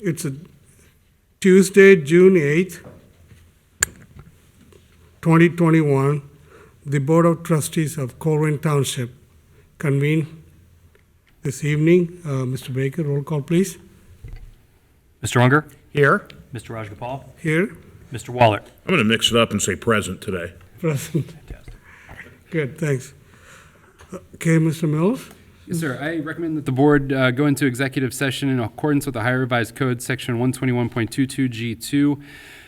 It's a Tuesday, June 8th, 2021. The Board of Trustees of Colerain Township convene this evening. Mr. Baker, roll call, please. Mr. Unger? Here. Mr. Rajgopal? Here, Mr. Waller? I'm going to mix it up and say present today. present. Fantastic. Good, thanks. Okay, Mr. Mills? Yes, sir. I recommend that the board go into executive session in accordance with the Ohio Revised Code, Section 121.22G2,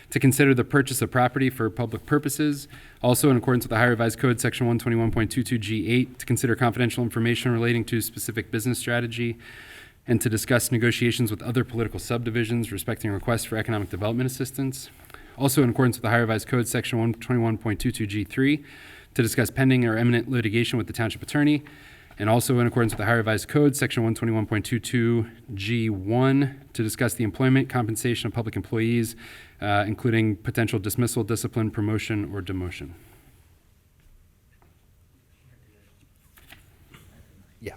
to consider the purchase of property for public purposes. Also, in accordance with the Ohio Revised Code, Section 121.22G8, to consider confidential information relating to specific business strategy, and to discuss negotiations with other political subdivisions respecting requests for economic development assistance. Also, in accordance with the Ohio Revised Code, Section 121.22G3, to discuss pending or imminent litigation with the township attorney. And also in accordance with the Ohio Revised Code, Section 121.22G1, to discuss the employment compensation of public employees, including potential dismissal, discipline, promotion, or demotion. Yeah,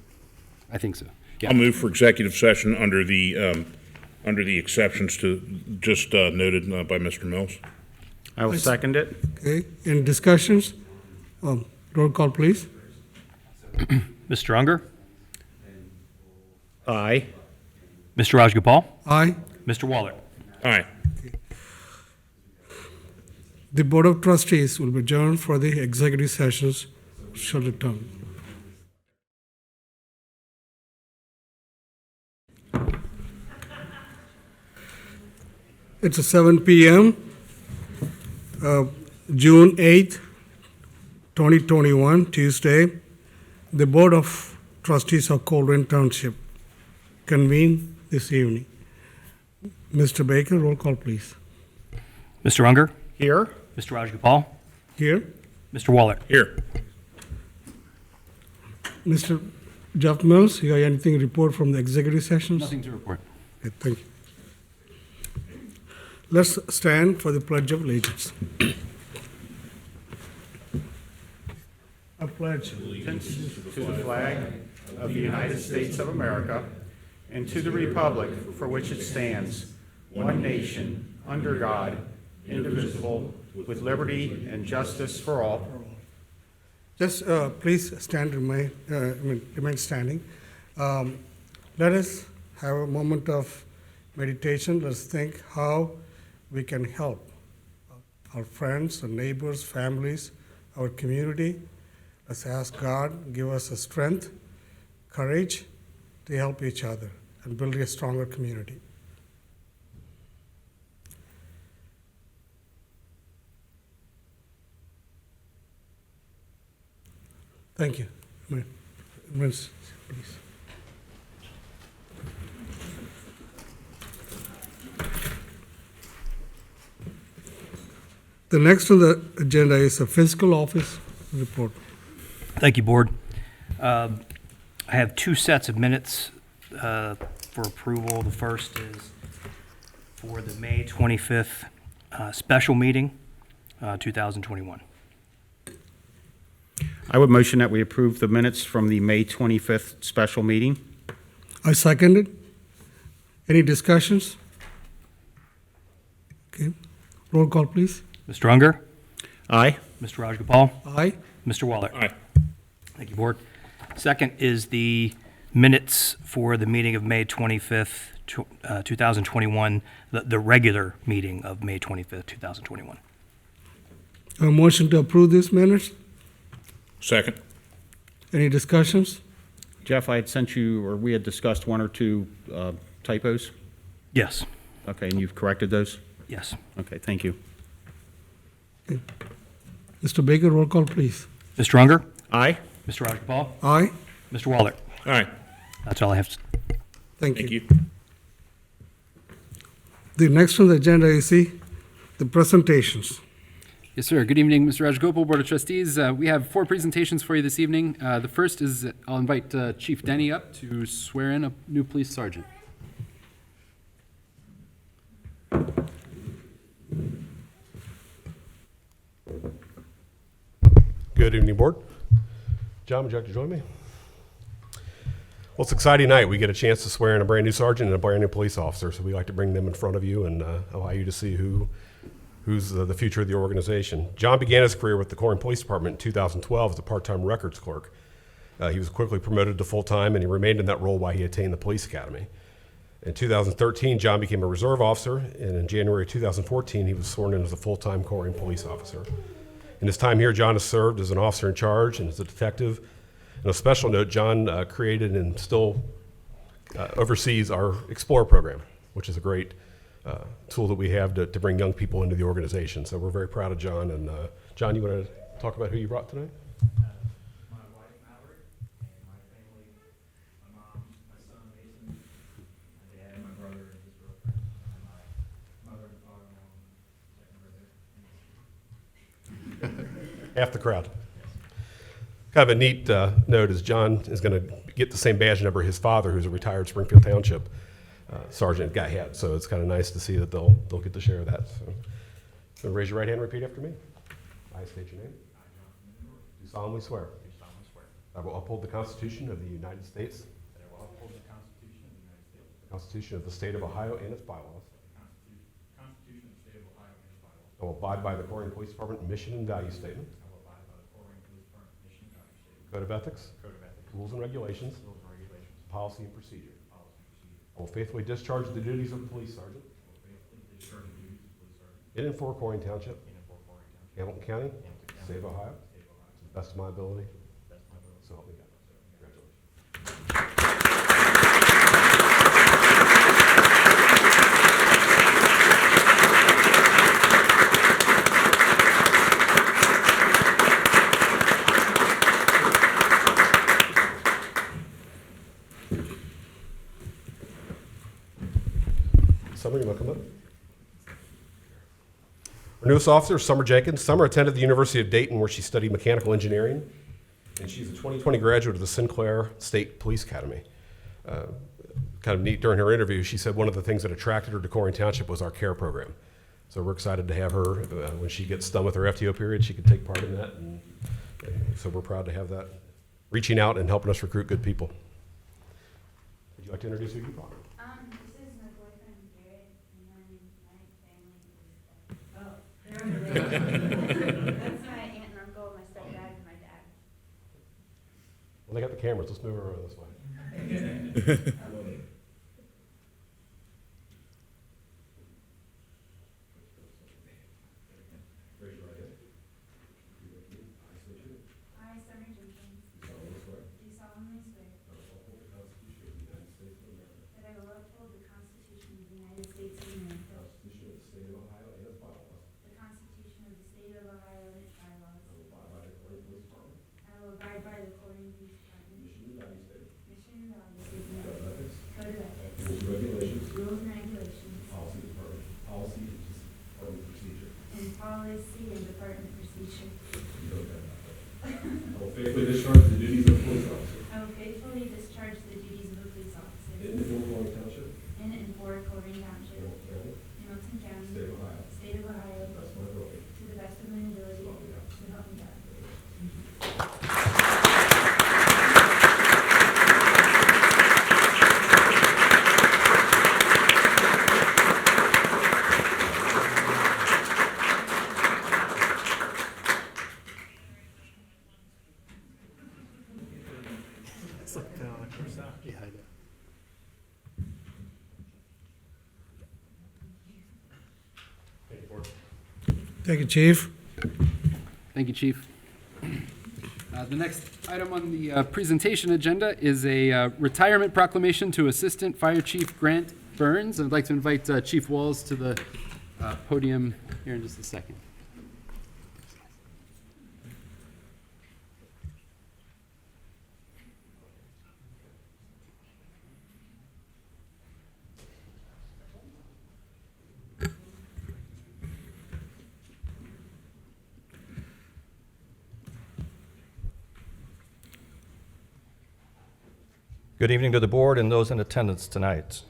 I think so. Yeah. I'll move for executive session under the exceptions to just noted by Mr. Mills. I will second it. Okay, any discussions? Roll call, please. Mr. Unger? Aye. Mr. Rajgopal? Aye. Mr. Waller? Aye. The Board of Trustees will be adjourned for the executive sessions. Shall return. It's a 7 p.m., June 8th, 2021, Tuesday. The Board of Trustees of Colerain Township convene this evening. Mr. Baker, roll call, please. Mr. Unger? Here. Mr. Rajgopal? Here. Mr. Waller? Here. Mr. Jeff Mills, you have anything to report from the executive sessions? Nothing to report. Okay, thank you. Let's stand for the Pledge of Allegiance. I pledge Allegiance to the flag of the United States of America and to the republic for which it stands, one nation, under God, indivisible, with liberty and justice for all. Just please stand, remain standing. Let us have a moment of meditation. Let's think how we can help our friends, our neighbors, families, our community. Let's ask God, give us the strength, courage to help each other and build a stronger community. Thank you. Please. The next on the agenda is a fiscal office report. Thank you, Board. I have two sets of minutes for approval. The first is for the May 25th special meeting, 2021. I would motion that we approve the minutes from the May 25th special meeting. I second it. Any discussions? Okay. Roll call, please. Mr. Unger? Aye. Mr. Rajgopal? Aye. Mr. Waller? Aye. Thank you, Board. Second is the minutes for the meeting of May 25th, 2021, the regular meeting of May 25th, 2021. A motion to approve these minutes? Second. Any discussions? Jeff, I had sent you, or we had discussed one or two typos. Yes. Okay, and you've corrected those? Yes. Okay, thank you. Mr. Baker, roll call, please. Mr. Unger? Aye. Mr. Rajgopal? Aye. Mr. Waller? Aye. That's all I have. Thank Thank you. you. The next on the agenda is the presentations. Yes, sir. Good evening, Mr. Rajgopal, Board of Trustees. We have 4 presentations for you this evening. The first is I'll invite Chief Denny up to swear in a new police sergeant. Good evening, Board. John, would you like to join me? Well, it's an exciting night. We get a chance to swear in a brand new sergeant and a brand new police officer, so we like to bring them in front of you and allow you to see who's the future of the organization. John began his career with the Colerain Police Department in 2012 as a part-time records clerk. He was quickly promoted to full-time, and he remained in that role while he attained the police academy. In 2013, John became a reserve officer, and in January 2014, he was sworn in as a full-time Colerain police officer. In his time here, John has served as an officer in charge and as a detective. On a special note, John created and still oversees our Explorer program, which is a great tool that we have to bring young people into the organization. So we're very proud of John. And John, you want to talk about who you brought tonight? My wife, Mallory, and my family, my mom, my son, Mason, my dad, my brother, and his girlfriend, and my mother and father-in-law, and second brother. Half the crowd. Kind of a neat note is John is going to get the same badge number his father, who's a retired Springfield Township sergeant, guy had. So it's kind of nice to see that they'll get to share that. So raise your right hand and repeat after me. I state your name. Do solemnly swear. I will uphold the Constitution of the United States. That I will uphold the Constitution of the United States. The Constitution of the State of Ohio and its bylaws. The Constitution of the State of Ohio and its bylaws. I will abide by the Colerain Police Department mission and value statement. I will abide by the Colerain Police Department mission and value statement. Code of ethics. Code of ethics. Rules and regulations. Rules and regulations. Policy and procedure. Policy and procedure. I will faithfully discharge the duties of police sergeant I will faithfully discharge the duties of police sergeant in and for Colerain Township, in and for Colerain Township, Hamilton County, Hamilton County, State of Ohio, State of Ohio, to the best of my ability. to the best of my ability. So help me God. So help me God. Congratulations. Summer, you want to come up? Our newest officer, Summer Jenkins. Summer attended the University of Dayton, where she studied mechanical engineering, and she's a 2020 graduate of the Sinclair State Police Academy. Kind of neat, during her interview, she said one of the things that attracted her to Colerain Township was our care program. So we're excited to have her, when she gets done with her FTO period, she can take part in that, and so we're proud to have that, reaching out and helping us recruit good people. Would you like to introduce who you brought? This is my boyfriend Garrett, and then my family is, they're over there. That's my aunt and uncle, my stepdad, and my dad. Well, they got the cameras, let's move her over this way. Raise your right hand. I state your name. I, Summer Jenkins, Do solemnly swear do solemnly swear that I will uphold the Constitution of the United States of America, that I will uphold the Constitution of the United States of America, the Constitution of the State of Ohio and its bylaws. the Constitution of the State of Ohio and its bylaws. I will abide by the Colerain Police Department I will abide by the Colerain Police Department mission and value statement, mission and values code of statement, ethics, code of ethics, rules and regulations, rules and regulations, policy and procedure. and policy and department procedure. You know that. I will faithfully discharge the duties of police officer I will faithfully discharge the duties of a police officer in and for Colerain Township, in and for Colerain Township, Hamilton County, Hamilton County, State of Ohio, State of Ohio, to the best of my ability. to the best of my ability, So help me God. so help me God. Thank you, Chief. Thank you, Chief. The next item on the presentation agenda is a retirement proclamation to Assistant Fire Chief Grant Burns. I'd like to invite Chief Walls to the podium here in just a second. Good evening to the board and those in attendance tonight.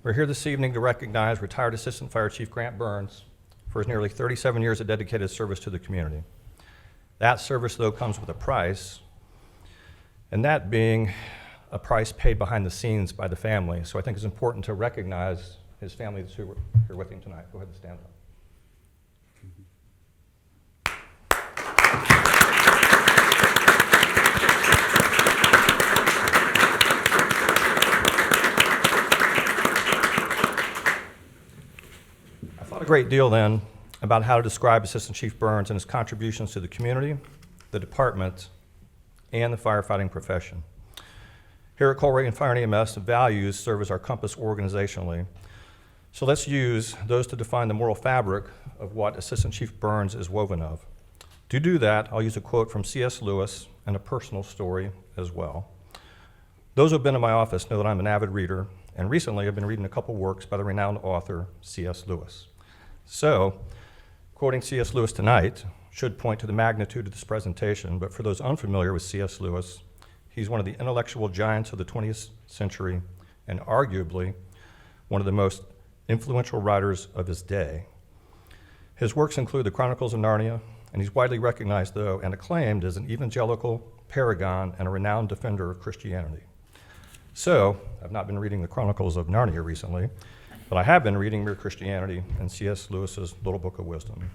We're here this evening to recognize retired Assistant Fire Chief Grant Burns for his nearly 37 years of dedicated service to the community. That service, though, comes with a price, and that being a price paid behind the scenes by the family. So I think it's important to recognize his family that's who are here with him tonight. Go ahead and stand up. I thought a great deal then about how to describe Assistant Chief Burns and his contributions to the community, the department, and the firefighting profession. Here at Colerain Fire and EMS, values serve as our compass organizationally. So let's use those to define the moral fabric of what Assistant Chief Burns is woven of. To do that, I'll use a quote from C.S. Lewis and a personal story as well. Those who have been in my office know that I'm an avid reader, and recently I've been reading a couple works by the renowned author C.S. Lewis. So, quoting C.S. Lewis tonight should point to the magnitude of this presentation, but for those unfamiliar with C.S. Lewis, he's one of the intellectual giants of the 20th century and arguably one of the most influential writers of his day. His works include the Chronicles of Narnia, and he's widely recognized, though, and acclaimed as an evangelical paragon and a renowned defender of Christianity. So, I've not been reading the Chronicles of Narnia recently, but I have been reading Mere Christianity and C.S. Lewis's Little Book of Wisdom.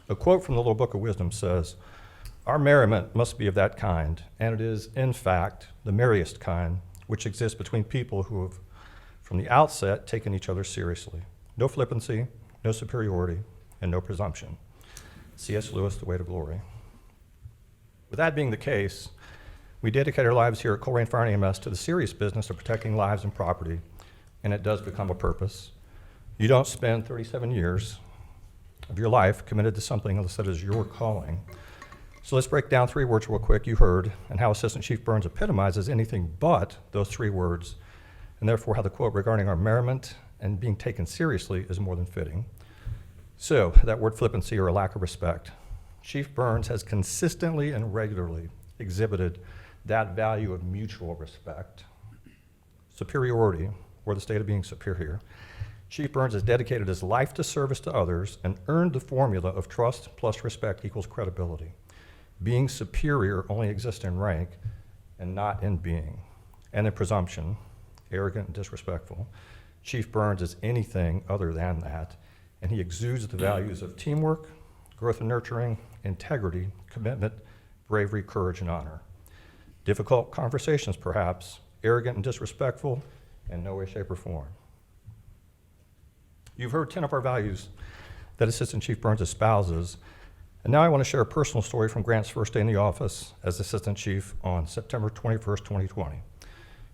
A quote from the Little Book of Wisdom says, "Our merriment must be of that kind, and it is, in fact, the merriest kind, which exists between people who have, from the outset, taken each other seriously. No flippancy, no superiority, and no presumption." C.S. Lewis, The Way to Glory. With that being the case, we dedicate our lives here at Colerain Fire and EMS to the serious business of protecting lives and property, and it does become a purpose. You don't spend 37 years of your life committed to something unless that is your calling. So let's break down 3 words real quick you heard, and how Assistant Chief Burns epitomizes anything but those 3 words, and therefore how the quote regarding our merriment and being taken seriously is more than fitting. So, that word flippancy, or a lack of respect. Chief Burns has consistently and regularly exhibited that value of mutual respect, superiority, or the state of being superior. Chief Burns has dedicated his life to service to others and earned the formula of trust plus respect equals credibility. Being superior only exists in rank and not in being, and in presumption, arrogant and disrespectful. Chief Burns is anything other than that, and he exudes the values of teamwork, growth and nurturing, integrity, commitment, bravery, courage, and honor. Difficult conversations, perhaps, arrogant and disrespectful, in no way, shape, or form. You've heard 10 of our values that Assistant Chief Burns espouses, and now I want to share a personal story from Grant's first day in the office as Assistant Chief on September 21st, 2020.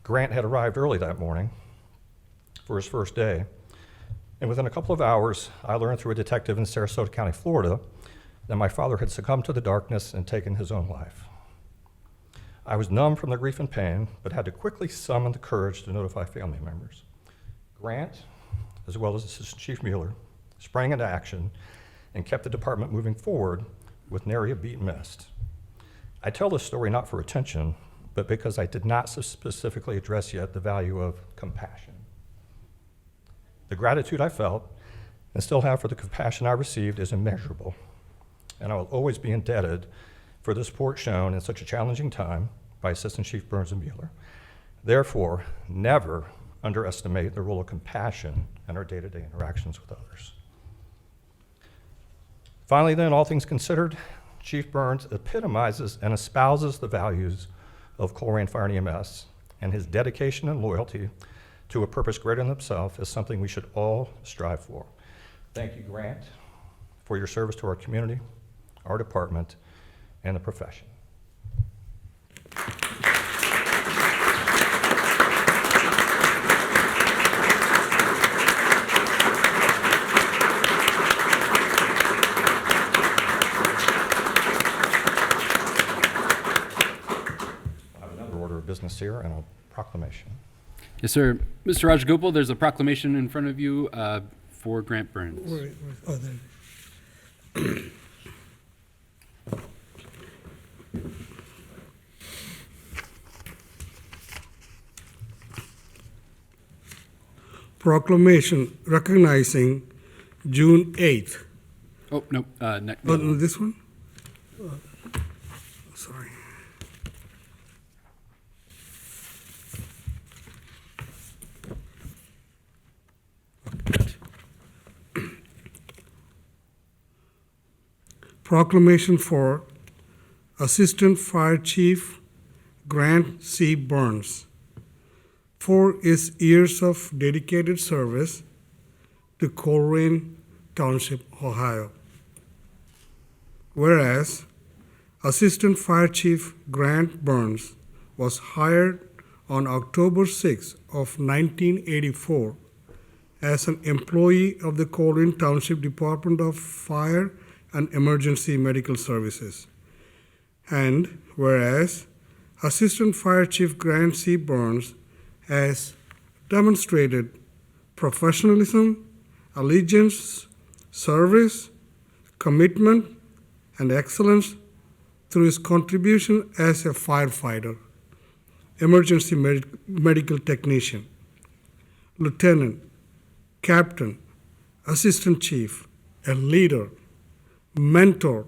Grant had arrived early that morning for his first day, and within a couple of hours, I learned through a detective in Sarasota County, Florida, that my father had succumbed to the darkness and taken his own life. I was numb from the grief and pain, but had to quickly summon the courage to notify family members. Grant, as well as Assistant Chief Mueller, sprang into action and kept the department moving forward with nary a beat missed. I tell this story not for attention, but because I did not specifically address yet the value of compassion. The gratitude I felt and still have for the compassion I received is immeasurable, and I will always be indebted for the support shown in such a challenging time by Assistant Chief Burns and Mueller. Therefore, never underestimate the role of compassion in our day-to-day interactions with others. Finally, then, all things considered, Chief Burns epitomizes and espouses the values of Colerain Fire and EMS, and his dedication and loyalty to a purpose greater than himself is something we should all strive for. Thank you, Grant, for your service to our community, our department, and the profession. I have another order of business here and a proclamation. Yes, sir. Mr. Raj Gopal, there's a proclamation in front of you for Grant Burns. Oh, there. Proclamation recognizing June 8th. Oh, no, Oh, no, this one? Sorry. proclamation for Assistant Fire Chief Grant C. Burns for his years of dedicated service to Colerain Township, Ohio. Whereas Assistant Fire Chief Grant Burns was hired on October 6 of 1984 as an employee of the Colerain Township Department of Fire and Emergency Medical Services. And whereas Assistant Fire Chief Grant C. Burns has demonstrated professionalism, allegiance, service, commitment, and excellence through his contribution as a firefighter, emergency medical technician, lieutenant, captain, assistant chief, a leader, mentor,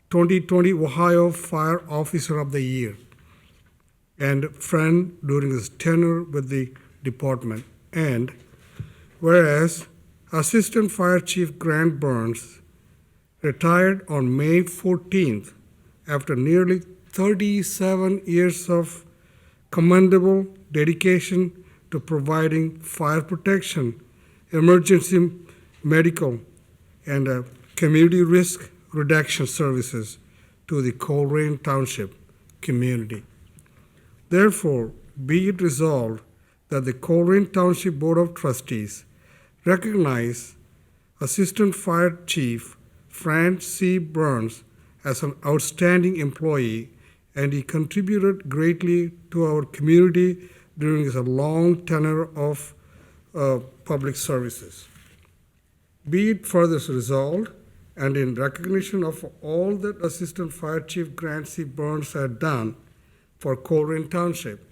2020 Ohio Fire Officer of the Year, and friend during his tenure with the department. And whereas Assistant Fire Chief Grant Burns retired on May 14th after nearly 37 years of commendable dedication to providing fire protection, emergency medical, and community risk reduction services to the Colerain Township community. Therefore, be it resolved that the Colerain Township Board of Trustees recognize Assistant Fire Chief Frank C. Burns as an outstanding employee, and he contributed greatly to our community during his long tenure of public services. Be it further resolved, and in recognition of all that Assistant Fire Chief Grant C. Burns had done for Colerain Township,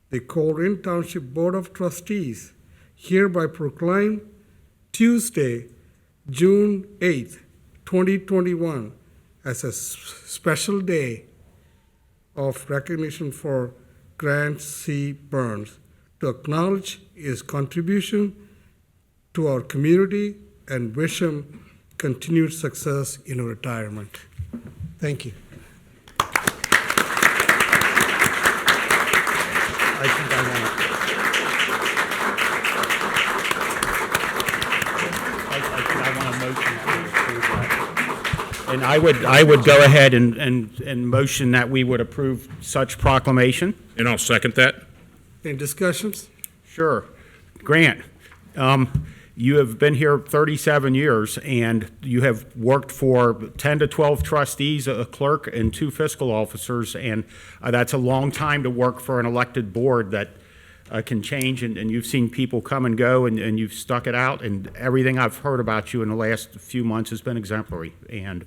the Colerain Township Board of Trustees hereby proclaim Tuesday, June 8th, 2021, as a special day of recognition for Grant C. Burns to acknowledge his contribution to our community and wish him continued success in retirement. Thank you. I think I want a motion to approve that. And I would go ahead and motion that we would approve such proclamation. And I'll second that. Any discussions? Sure. Grant, you have been here 37 years, and you have worked for 10 to 12 trustees, a clerk, and 2 fiscal officers, and that's a long time to work for an elected board that can change, and you've seen people come and go, and you've stuck it out, and everything I've heard about you in the last few months has been exemplary. And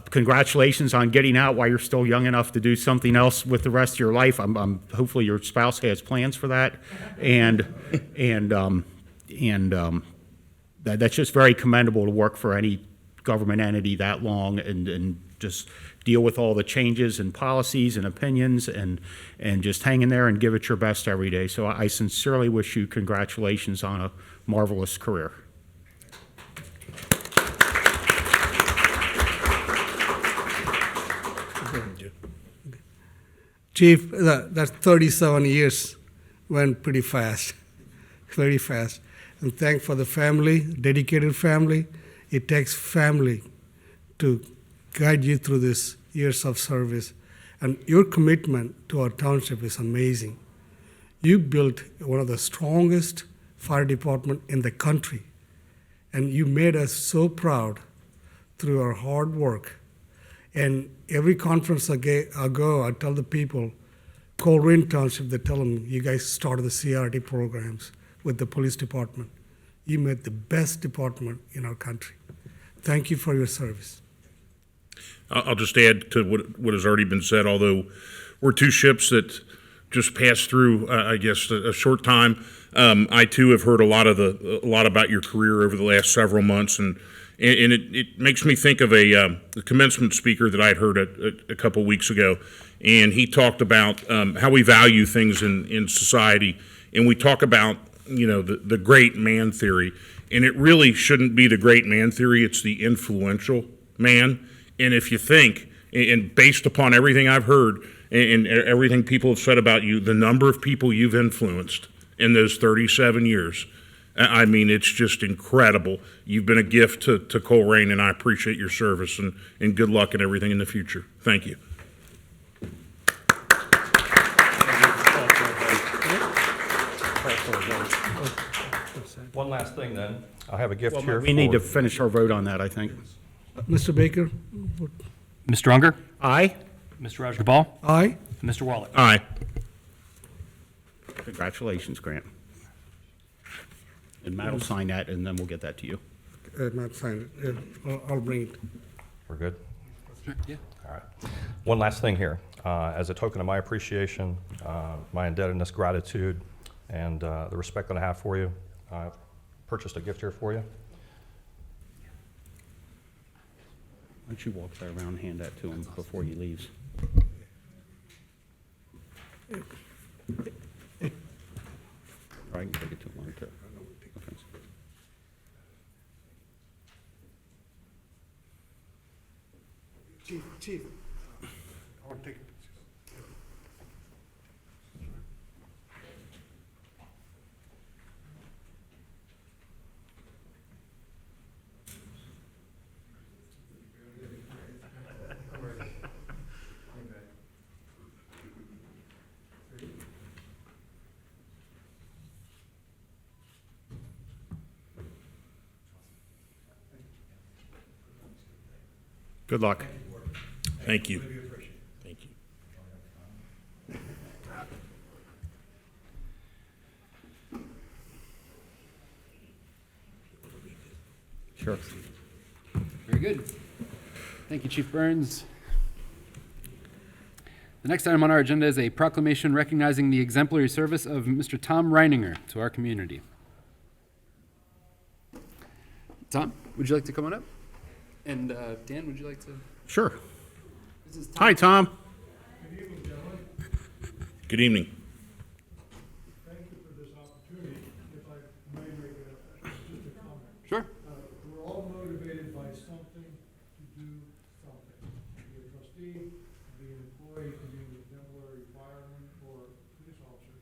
congratulations on getting out while you're still young enough to do something else with the rest of your life. Hopefully your spouse has plans for that, and that's just very commendable to work for any government entity that long and just deal with all the changes and policies and opinions and just hang in there and give it your best every day. So I sincerely wish you congratulations on a marvelous career. Chief, that's 37 years went pretty fast, very fast. And thank for the family, dedicated family. It takes family to guide you through these years of service. And your commitment to our township is amazing. You built one of the strongest fire department in the country. And you made us so proud through our hard work. And every conference I go, I tell the people, Colerain Township, they tell them, you guys started the CRT programs with the police department. You made the best department in our country. Thank you for your service. I'll just add to what has already been said, although we're 2 ships that just passed through, I guess, a short time. I too have heard a lot about your career over the last several months, and it makes me think of a commencement speaker that I had heard a couple weeks ago, and he talked about how we value things in society, and we talk about the great man theory, And it really shouldn't be the great man theory, it's the influential man. And if you think, and based upon everything I've heard and everything people have said about you, the number of people you've influenced in those 37 years, I mean, it's just incredible. You've been a gift to Colerain, and I appreciate your service, and good luck and everything in the future. Thank you. One last thing then. I have a gift here. We need to for- finish our vote on that, I think. Mr. Baker? Mr. Unger, Aye? Mr. Rajagopal, Aye. and Mr. Wallach. Aye. Congratulations, Grant. And Matt will sign that, and then we'll get that to you. Not signed it. I'll bring it. We're good? Yeah. All right. One last thing here. As a token of my appreciation, my indebtedness, gratitude, and the respect that I have for you, I've purchased a gift here for you. Why don't you walk that around and hand that to him before he leaves? Or I can take it to him too. Chief, I want to take a picture. Good luck. Thank you. Thank you. Sure. Very good. Thank you, Chief Burns. The next item on our agenda is a proclamation recognizing the exemplary service of Mr. Tom Reininger to our community. Tom, would you like to come on up? And Dan, would you like to? Sure. This is Tom. Hi, Tom. Good evening. Thank you for this opportunity. If I may make just a comment. Sure. We're all motivated by something to do something. To be a trustee, to be an employee, to be an exemplary fireman or police officer.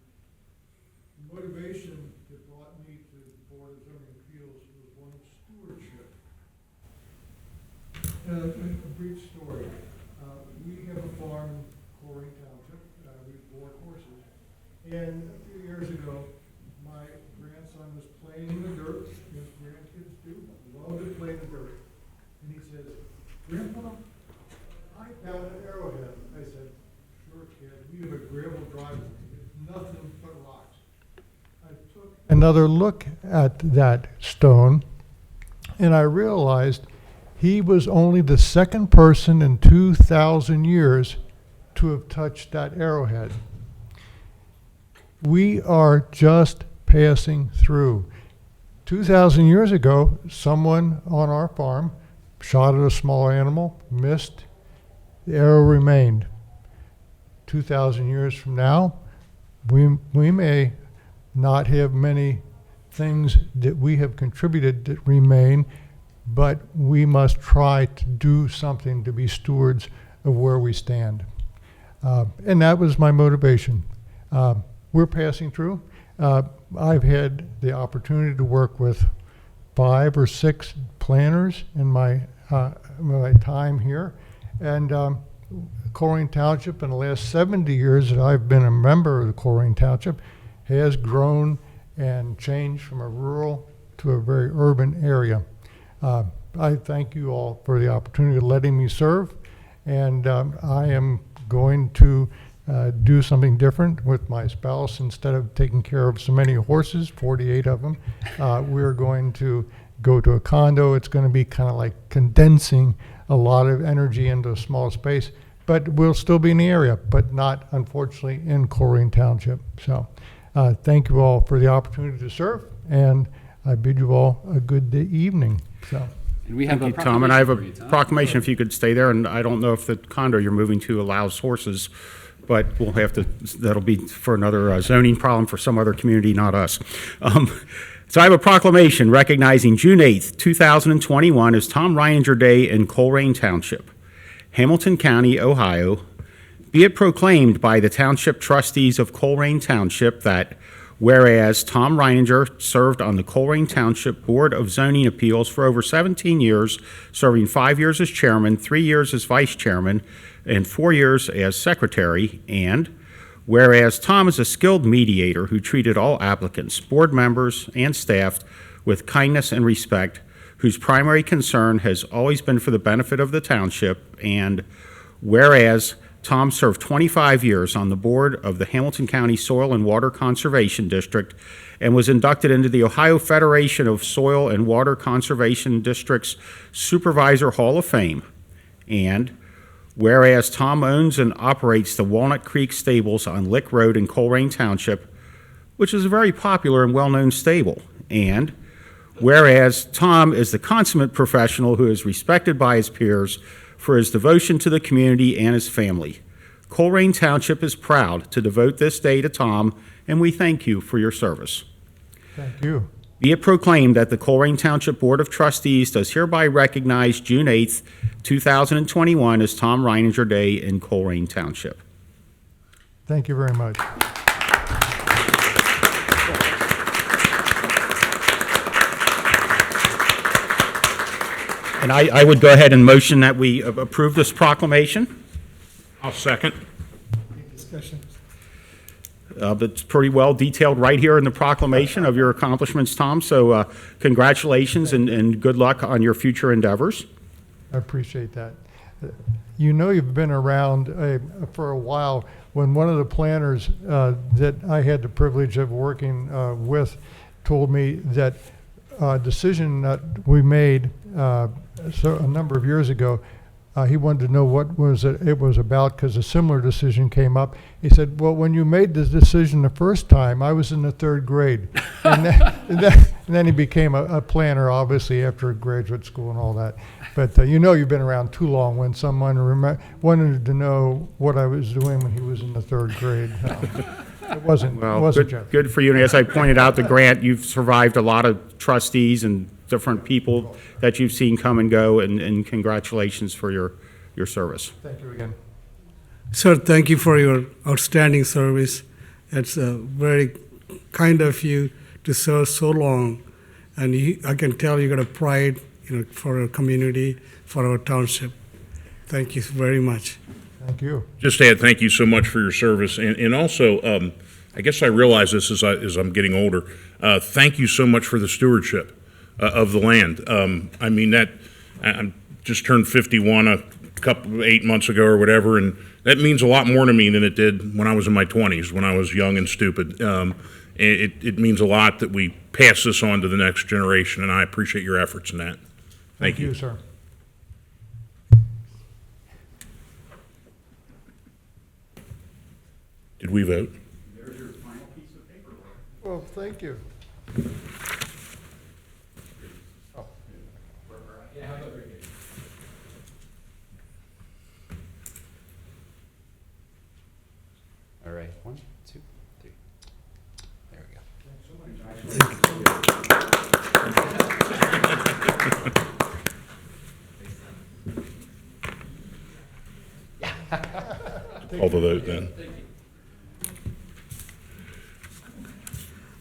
The motivation that brought me to the Board of Zoning Appeals was one of stewardship. A brief story. We have a farm in Colerain Township. We board horses. And a few years ago, my grandson was playing in the dirt, as grandkids do, love to play in the dirt. And he says, "Grandpa, I found an arrowhead." I said, "Sure, kid, we have a gravel driveway. It's nothing but rocks." I took another look at that stone, and I realized he was only the second person in 2,000 years to have touched that arrowhead. We are just passing through. 2,000 years ago, someone on our farm shot at a small animal, missed, the arrow remained. 2,000 years from now, we may not have many things that we have contributed that remain, but we must try to do something to be stewards of where we stand. And that was my motivation. We're passing through. I've had the opportunity to work with 5 or 6 planners in my time here. And Colerain Township, in the last 70 years that I've been a member of the Colerain Township, has grown and changed from a rural to a very urban area. I thank you all for the opportunity of letting me serve, and I am going to do something different with my spouse. Instead of taking care of so many horses, 48 of them, we're going to go to a condo. It's going to be kind of like condensing a lot of energy into a small space, but we'll still be in the area, but not, unfortunately, in Colerain Township. So thank you all for the opportunity to serve, and I bid you all a good evening. So. And we have Thank a you, Tom. And I have a proclamation for you, Tom. proclamation, if you could stay there, and I don't know if the condo you're moving to allows horses, but we'll have to, that'll be for another zoning problem for some other community, not us. So I have a proclamation recognizing June 8th, 2021 as Tom Reininger Day in Colerain Township, Hamilton County, Ohio. Be it proclaimed by the Township Trustees of Colerain Township that whereas Tom Reininger served on the Colerain Township Board of Zoning Appeals for over 17 years, serving 5 years as chairman, 3 years as vice chairman, and 4 years as secretary, and whereas Tom is a skilled mediator who treated all applicants, board members, and staff with kindness and respect, whose primary concern has always been for the benefit of the township, and whereas Tom served 25 years on the board of the Hamilton County Soil and Water Conservation District and was inducted into the Ohio Federation of Soil and Water Conservation Districts Supervisor Hall of Fame, and whereas Tom owns and operates the Walnut Creek Stables on Lick Road in Colerain Township, which is a very popular and well-known stable, and whereas Tom is the consummate professional who is respected by his peers for his devotion to the community and his family. Colerain Township is proud to devote this day to Tom, and we thank you for your service. Thank you. Be it proclaimed that the Colerain Township Board of Trustees does hereby recognize June 8th, 2021 as Tom Reininger Day in Colerain Township. Thank you very much. And I would go ahead and motion that we approve this proclamation. I'll second. Discussions? It's pretty well detailed right here in the proclamation of your accomplishments, Tom, so congratulations and good luck on your future endeavors. I appreciate that. You know, you've been around for a while. When one of the planners that I had the privilege of working with told me that a decision that we made a number of years ago, he wanted to know what it was about because a similar decision came up. He said, well, when you made this decision the first time, I was in the 3rd grade. And then he became a planner, obviously, after graduate school and all that. But you know you've been around too long when someone wanted to know what I was doing when he was in the 3rd grade. It wasn't Good for you. And as I pointed out, the grant, you've survived a lot of trustees and different people that you've seen come and go, and congratulations for your service. Thank you again. Sir, thank you for your outstanding service. It's very kind of you to serve so long, and I can tell you got a pride, for our community, for our township. Thank you very much. Thank you. Just add thank you so much for your service, and also, I guess I realize this as I'm getting older. Thank you so much for the stewardship of the land. I mean that I just turned 51 8 months ago or whatever, and that means a lot more to me than it did when I was in my 20s, when I was young and stupid. It means a lot that we pass this on to the next generation, and I appreciate your efforts in that. Thank you, sir. Did we vote? There's your final piece of paperwork. Well, thank you. All right, 1, 2, 3. There we go. Call the vote then.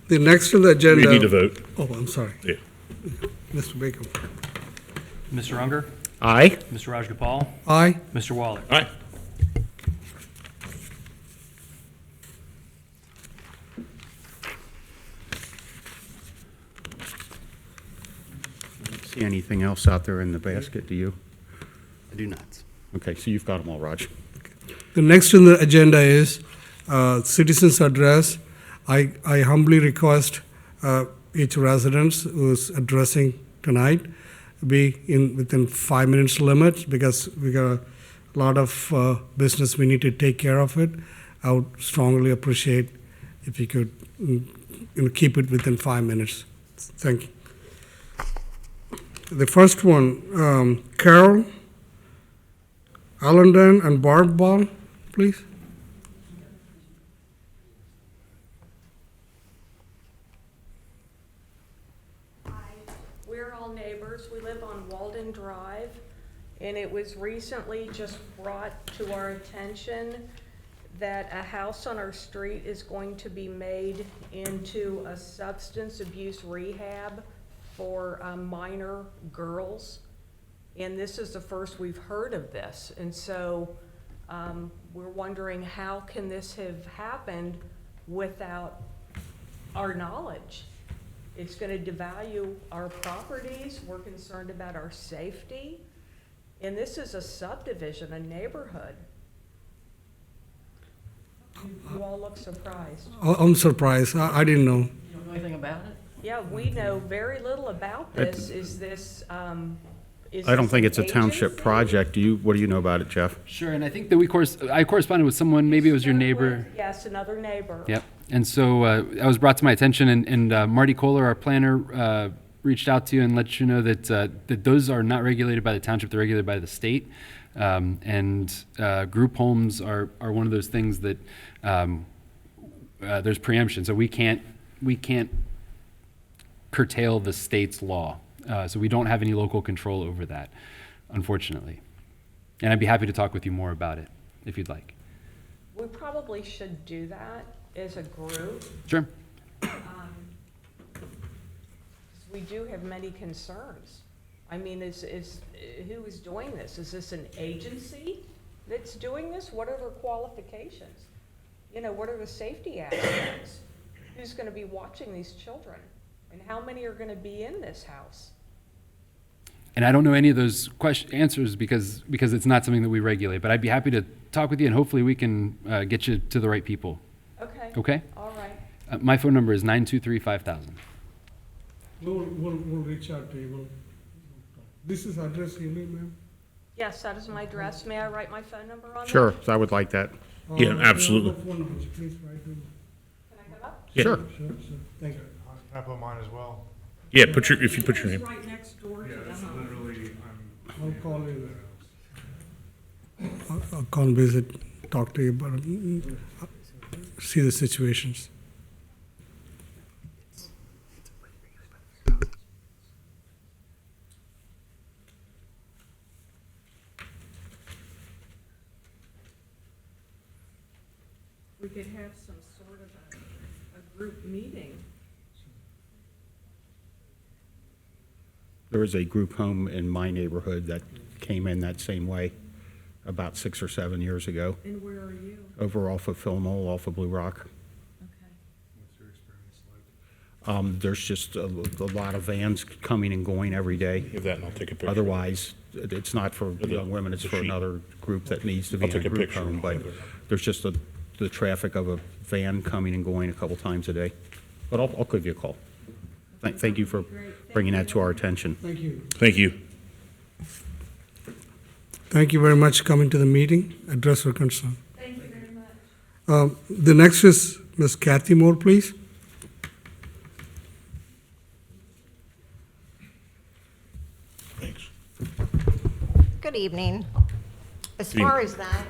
The next on the agenda. We need to vote. Oh, I'm sorry. Yeah. Mr. Baker. Mr. Unger? Aye. Mr. Rajagopal? Aye. Mr. Waller? All right. See anything else out there in the basket, do you? I do not. Okay, so you've got them all, Raj. The next on the agenda is citizens' address. I humbly request each resident who's addressing tonight be within 5 minutes limit because we got a lot of business we need to take care of it. I would strongly appreciate if you could keep it within 5 minutes. Thank you. The first one, Carol, Allendon, and Barb Ball, please. neighbors. We live on Walden Drive, and it was recently just brought to our attention that a house on our street is going to be made into a substance abuse rehab for minor girls. And this is the first we've heard of this. And so we're wondering, how can this have happened without our knowledge? It's going to devalue our properties. We're concerned about our safety. And this is a subdivision, a neighborhood. You all look surprised. I'm surprised. I didn't know. You don't know anything about it? Yeah, we know very little about this. Is this, I don't think it's a township project. What do you know about it, Jeff? Sure, and I think that I corresponded with someone, maybe it was your neighbor. Yes, another neighbor. Yep. And so that was brought to my attention, and Marty Kohler, our planner, reached out to you and let you know that that those are not regulated by the township; they're regulated by the state. And group homes are one of those things that there's preemption, so we can't curtail the state's law. So we don't have any local control over that, unfortunately. And I'd be happy to talk with you more about it if you'd like. We probably should do that as a group. Sure. We do have many concerns. I mean, who is doing this? Is this an agency that's doing this? What are their qualifications? You know, what are the safety aspects? Who's going to be watching these children? And how many are going to be in this house? And I don't know any of those answers because it's not something that we regulate, but I'd be happy to talk with you, and hopefully we can get you to the right people. Okay. Okay? All right. My phone number is 923-5000. We'll reach out to you. This is address you need, ma'am? Yes, that is my address. May I write my phone number on Sure, there? I would like that. Yeah, absolutely. Phone numbers, please write them. Can I come up? Yeah. Sure. Sure. Thank you. Can I put mine as well? Yeah, if you put your name. Right next door to the home. I'll call you. I'll call and visit, talk to you, but see the situations. We could have some sort of a group meeting. There is a group home in my neighborhood that came in that same way about 6 or 7 years ago, And where are you? over off of Philmole, off of Blue Rock. Okay. There's just a lot of vans coming and going every day. Give that and I'll take a picture. Otherwise, it's not for young women, it's the for sheet. another group that needs to be I'll in a take a group picture. home. But there's just the traffic of a van coming and going a couple times a day. But I'll give you a call. Thank you for bringing that to our attention. Thank you. Thank you. Thank you very much for coming to the meeting. Address your concern. Thank you very much. The next is Ms. Kathy Moore, please. Thanks. Good evening. As Good far as that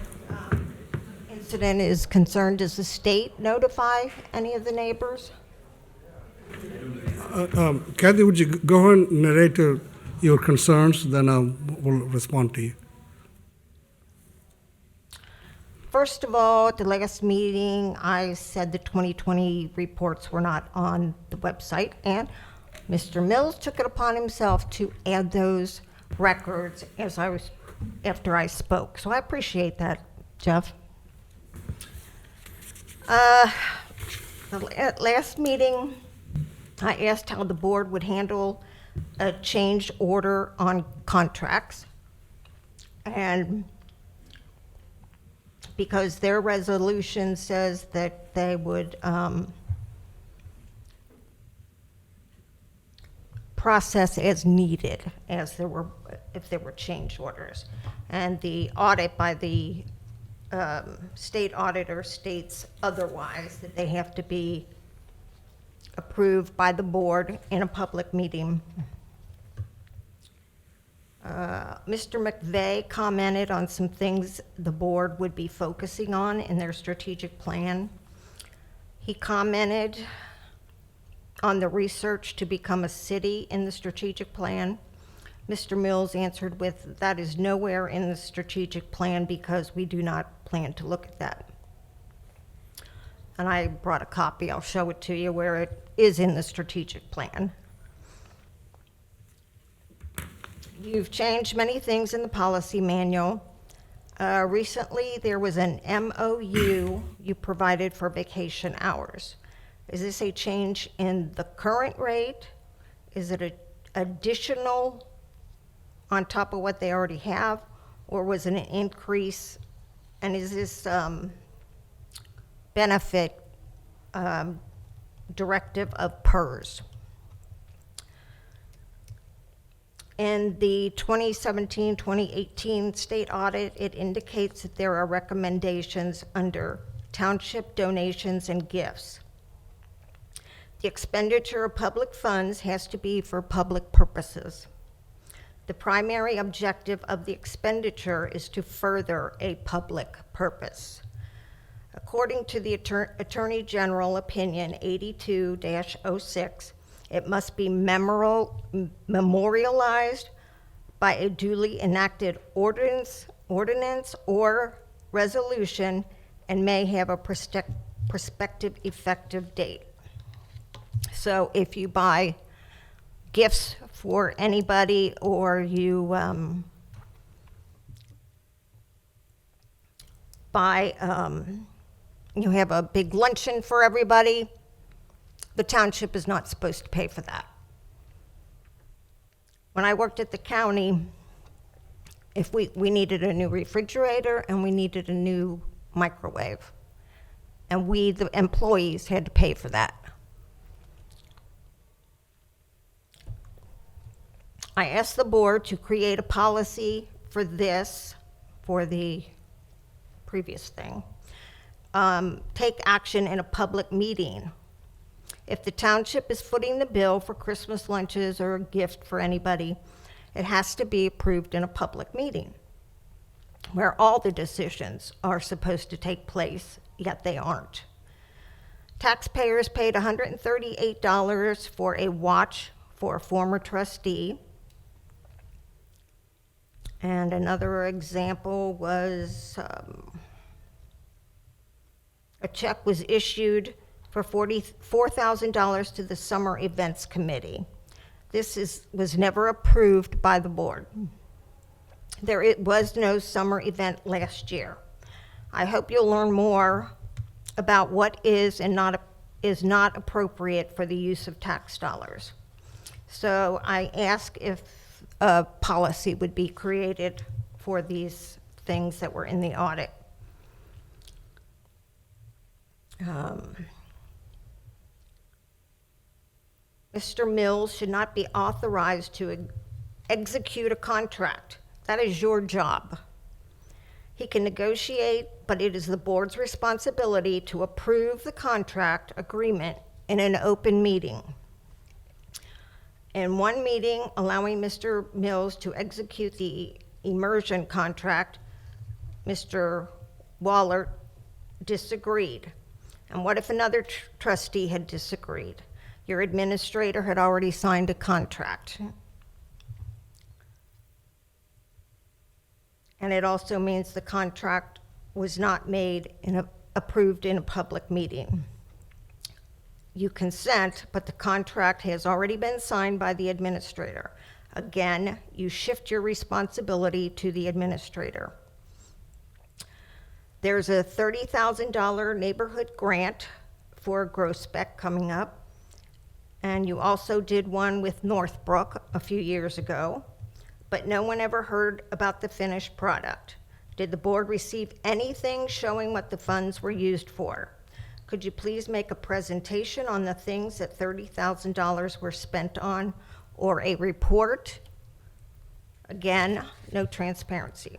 incident is concerned, does the state notify any of the neighbors? Kathy, would you go ahead and narrate your concerns, then we'll respond to you. First of all, at the last meeting, I said the 2020 reports were not on the website, and Mr. Mills took it upon himself to add those records after I spoke. So I appreciate that, Jeff. The last meeting, I asked how the board would handle a change order on contracts. And because their resolution says that they would process as needed if there were change orders. And the audit by the state auditor states otherwise, that they have to be approved by the board in a public meeting. Mr. McVeigh commented on some things the board would be focusing on in their strategic plan. He commented on the research to become a city in the strategic plan. Mr. Mills answered with, "That is nowhere in the strategic plan because we do not plan to look at that." And I brought a copy, I'll show it to you where it is in the strategic plan. You've changed many things in the policy manual. Recently, there was an MOU you provided for vacation hours. Is this a change in the current rate? Is it an additional on top of what they already have? Or was it an increase? And is this benefit directive of PERS? In the 2017-2018 state audit, it indicates that there are recommendations under township donations and gifts. The expenditure of public funds has to be for public purposes. The primary objective of the expenditure is to further a public purpose. According to the Attorney General Opinion 82-06, it must be memorialized by a duly enacted ordinance or resolution and may have a prospective effective date. So if you buy gifts for anybody or you you have a big luncheon for everybody, the township is not supposed to pay for that. When I worked at the county, if we needed a new refrigerator and we needed a new microwave, and we, the employees, had to pay for that. I asked the board to create a policy for this, for the previous thing. Take action in a public meeting. If the township is footing the bill for Christmas lunches or a gift for anybody, it has to be approved in a public meeting where all the decisions are supposed to take place, yet they aren't. Taxpayers paid $138 for a watch for a former trustee. And another example was a check was issued for $4,000 to the Summer Events Committee. This was never approved by the board. There was no summer event last year. I hope you'll learn more about what is and is not appropriate for the use of tax dollars. So I ask if a policy would be created for these things that were in the audit. Mr. Mills should not be authorized to execute a contract. That is your job. He can negotiate, but it is the board's responsibility to approve the contract agreement in an open meeting. In one meeting, allowing Mr. Mills to execute the immersion contract, Mr. Waller disagreed. And what if another trustee had disagreed? Your administrator had already signed a contract. And it also means the contract was not made approved in a public meeting. You consent, but the contract has already been signed by the administrator. Again, you shift your responsibility to the administrator. There's a $30,000 neighborhood grant for Groesbeck coming up. And you also did one with Northbrook a few years ago, but no one ever heard about the finished product. Did the board receive anything showing what the funds were used for? Could you please make a presentation on the things that $30,000 were spent on, or a report? Again, no transparency.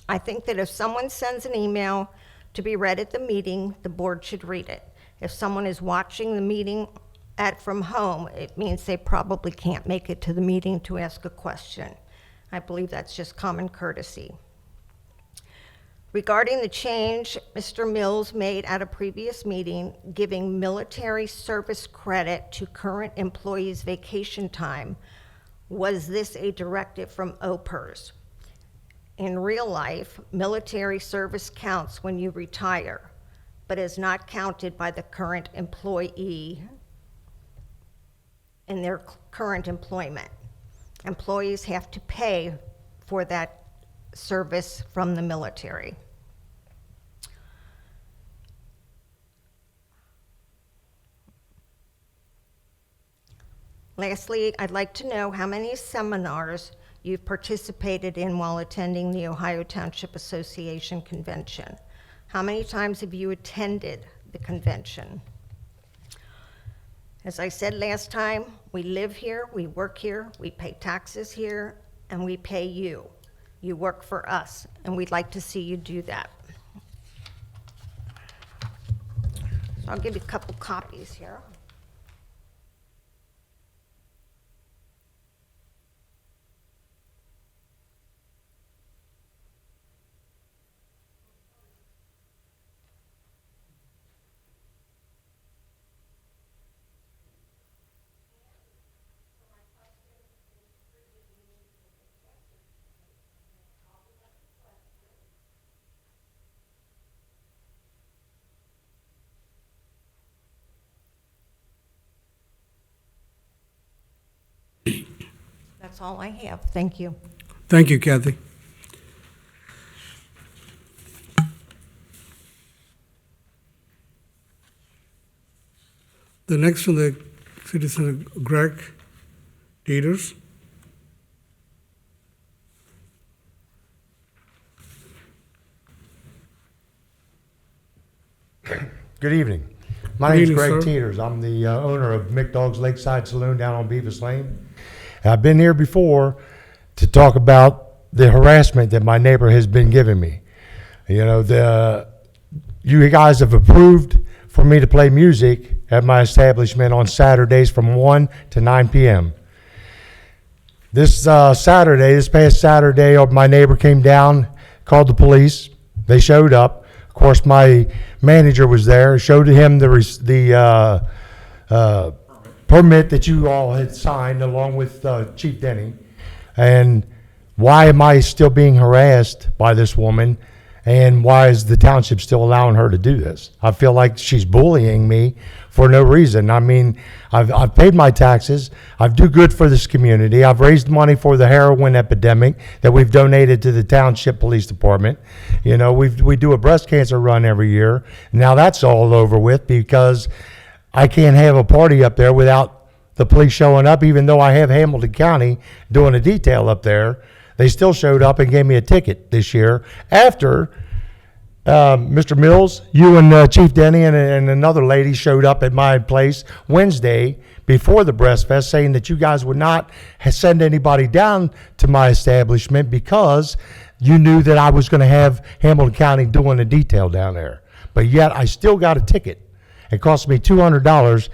I think that if someone sends an email to be read at the meeting, the board should read it. If someone is watching the meeting from home, it means they probably can't make it to the meeting to ask a question. I believe that's just common courtesy. Regarding the change Mr. Mills made at a previous meeting, giving military service credit to current employees' vacation time, Was this a directive from OPERS? In real life, military service counts when you retire, but is not counted by the current employee in their current employment. Employees have to pay for that service from the military. Lastly, I'd like to know how many seminars you've participated in while attending the Ohio Township Association convention. How many times have you attended the convention? As I said last time, we live here, we work here, we pay taxes here, and we pay you. You work for us, and we'd like to see you do that. So I'll give you a couple copies here. That's all I have. Thank you. Thank you, Kathy. The next one, the citizen Greg Dieters. Good evening. My Good name's evening, Greg sir. Teeters. I'm the owner of McDog's Lakeside Saloon down on Beavis Lane. I've been here before to talk about the harassment that my neighbor has been giving me. You know, you guys have approved for me to play music at my establishment on Saturdays from 1 to 9 p.m. This past Saturday, my neighbor came down, called the police. They showed up. Of course, my manager was there, showed him the permit that you all had signed along with Chief Denny. And why am I still being harassed by this woman? And why is the township still allowing her to do this? I feel like she's bullying me for no reason. I mean, I've paid my taxes. I do good for this community. I've raised money for the heroin epidemic that we've donated to the Township Police Department. You know, we do a breast cancer run every year. Now that's all over with because I can't have a party up there without the police showing up, even though I have Hamilton County doing a detail up there. They still showed up and gave me a ticket this year after Mr. Mills, you and Chief Denny and another lady showed up at my place Wednesday before the Breast Fest saying that you guys would not send anybody down to my establishment because you knew that I was going to have Hamilton County doing a detail down there. But yet I still got a ticket. It cost me $200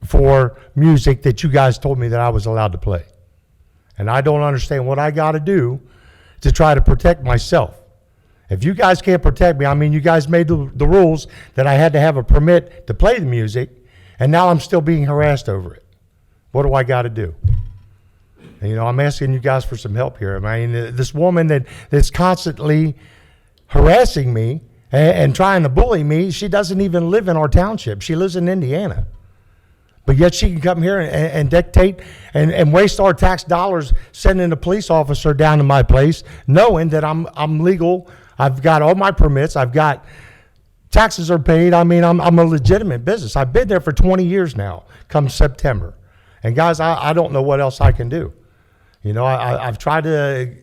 for music that you guys told me that I was allowed to play. And I don't understand what I got to do to try to protect myself. If you guys can't protect me, I mean, you guys made the rules that I had to have a permit to play the music, and now I'm still being harassed over it. What do I got to do? And, you know, I'm asking you guys for some help here. I mean, this woman that's constantly harassing me and trying to bully me, she doesn't even live in our township. She lives in Indiana. But yet she can come here and dictate and waste our tax dollars sending a police officer down to my place, knowing that I'm legal. I've got all my permits. I've got taxes are paid. I mean, I'm a legitimate business. I've been there for 20 years now, come September. And guys, I don't know what else I can do. You know, I've tried to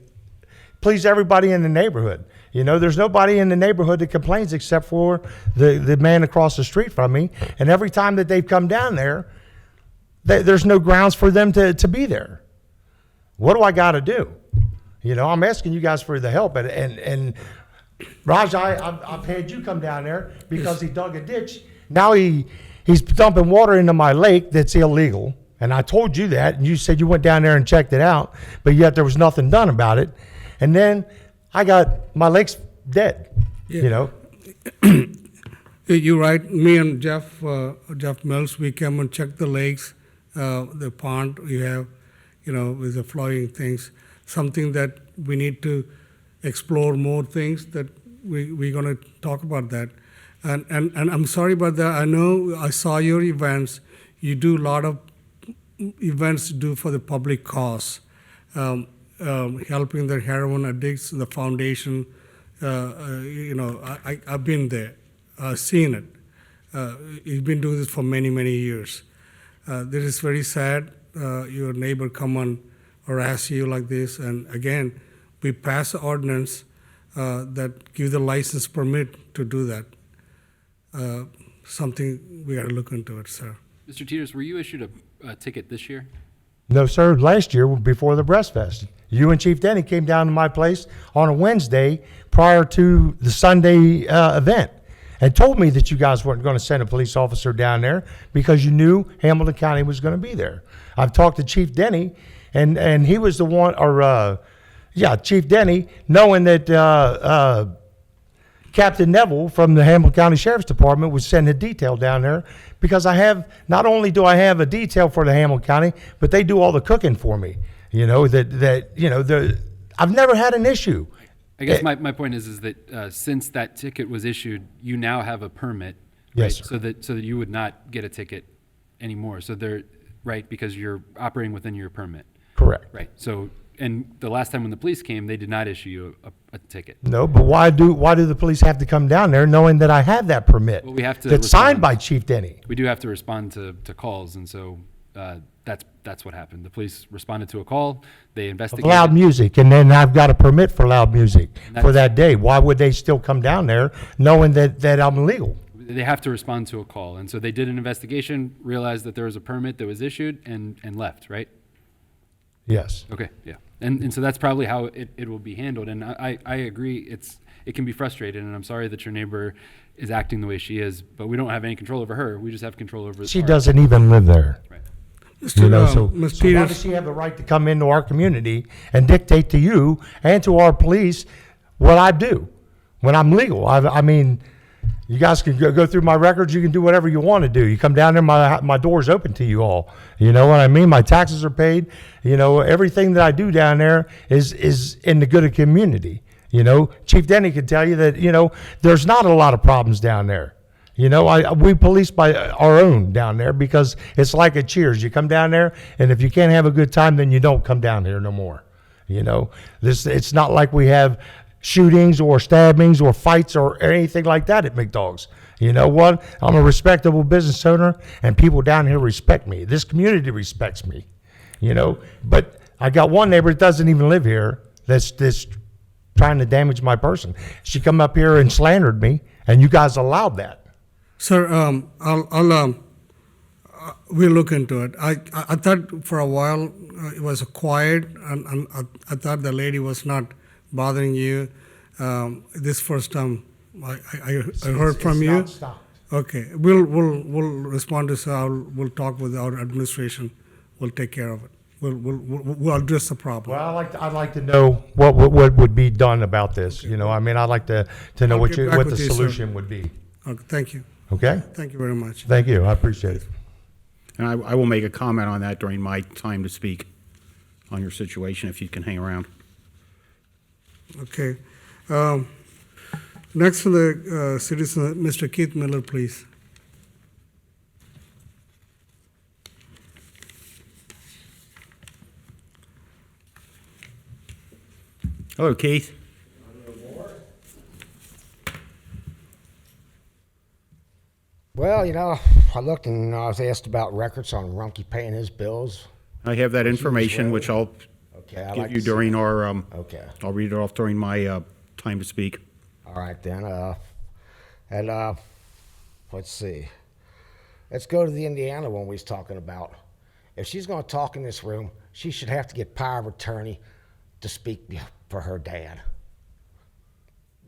please everybody in the neighborhood. You know, there's nobody in the neighborhood that complains except for the man across the street from me. And every time that they've come down there, there's no grounds for them to be there. What do I got to do? You know, I'm asking you guys for the help. And Raj, I've had you come down there because he dug a ditch. Now he's dumping water into my lake that's illegal. And I told you that, and you said you went down there and checked it out, but yet there was nothing done about it. And then I got my lake's dead, you know. You're right. Me and Jeff Mills, we came and checked the lakes, the pond you have. with the flowing things, something that we need to explore more things that we're going to talk about that. And I'm sorry about that. I know I saw your events. You do a lot of events for the public cause, helping the heroin addicts, the foundation. I've been there, seen it. You've been doing this for many, many years. This is very sad. Your neighbor come and harass you like this, and again, we pass an ordinance that give the license permit to do that. Something we got to look into it, sir. Mr. Teeters, were you issued a ticket this year? No, sir. Last year, before the Breast Fest, you and Chief Denny came down to my place on a Wednesday prior to the Sunday event and told me that you guys weren't going to send a police officer down there because you knew Hamilton County was going to be there. I've talked to Chief Denny, and he was the one, Chief Denny, knowing that Captain Neville from the Hamilton County Sheriff's Department would send a detail down there because not only do I have a detail for the Hamilton County, but they do all the cooking for me. I've never had an issue. I guess my point is that since that ticket was issued, you now have a permit, right? Yes, sir. So that you would not get a ticket anymore. So right, because you're operating within your permit. Correct. Right. So, and the last time when the police came, they did not issue you a ticket. No, but why do the police have to come down there knowing that I have that permit? Well, we have to that's signed by Chief Denny. We do have to respond to calls, and so that's what happened. The police responded to a call. They investigated. Loud music, and then I've got a permit for loud music for that day. Why would they still come down there knowing that I'm illegal? They have to respond to a call, and so they did an investigation, realized that there was a permit that was issued, and left, right? Yes. Okay, yeah. And so that's probably how it will be handled. And I agree, it can be frustrating, and I'm sorry that your neighbor is acting the way she is, but we don't have any control over her. We just have control over She doesn't even live there. Right. So why Peters. does she have the right to come into our community and dictate to you and to our police what I do when I'm legal? I mean, you guys can go through my records. You can do whatever you want to do. You come down there, my door's open to you all. You know what I mean? My taxes are paid. Everything that I do down there is in the good of the community. Chief Denny can tell you that, there's not a lot of problems down there. We police by our own down there because it's like a Cheers. You come down there, and if you can't have a good time, then you don't come down here no more. It's not like we have shootings or stabbings or fights or anything like that at McDonald's. You know what? I'm a respectable business owner, and people down here respect me. This community respects me. But I got one neighbor that doesn't even live here that's trying to damage my person. She come up here and slandered me, and you guys allowed that. Sir, we'll look into it. I thought for a while it was quiet, and I thought the lady was not bothering you. This first time I heard from you. Not stopped. Okay, we'll respond to so we'll talk with our administration. We'll take care of it. We'll address the problem. Well, I'd like to know what would be done about this. I'd like to know I'll what get back the with you, sir. solution would be. Okay, thank you. Okay. Thank you very much. Thank you. I appreciate it. And I will make a comment on that during my time to speak on your situation, if you can hang around. Okay. Next to the citizen, Mr. Keith Miller, please. Hello, Keith. Well, I looked and I was asked about records on Rumpke paying his bills. I have that information, which I'll Okay, give you during our, Okay. I'll read it off during my time to speak. All right, then. Let's see. Let's go to the Indiana one we was talking about. If she's going to talk in this room, she should have to get power of attorney to speak for her dad.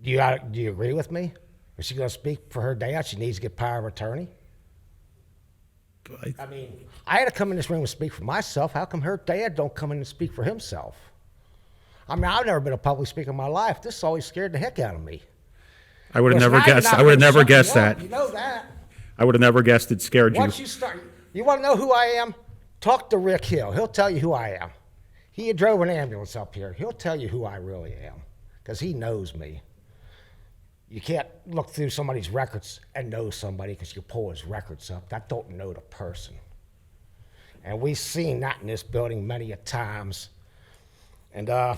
Do you agree with me? If she's going to speak for her dad, she needs to get power of attorney? I mean, I had to come in this room and speak for myself. How come her dad don't come in and speak for himself? I mean, I've never been a public speaker in my life. This always scared the heck out of me. I would have never guessed. I would have never guessed that. You know that. I would have never guessed it scared you. Once you start, you want to know who I am? Talk to Rick Hill. He'll tell you who I am. He drove an ambulance up here. He'll tell you who I really am, because he knows me. You can't look through somebody's records and know somebody because you pull his records up. That don't know the person. And we've seen that in this building many a times. And I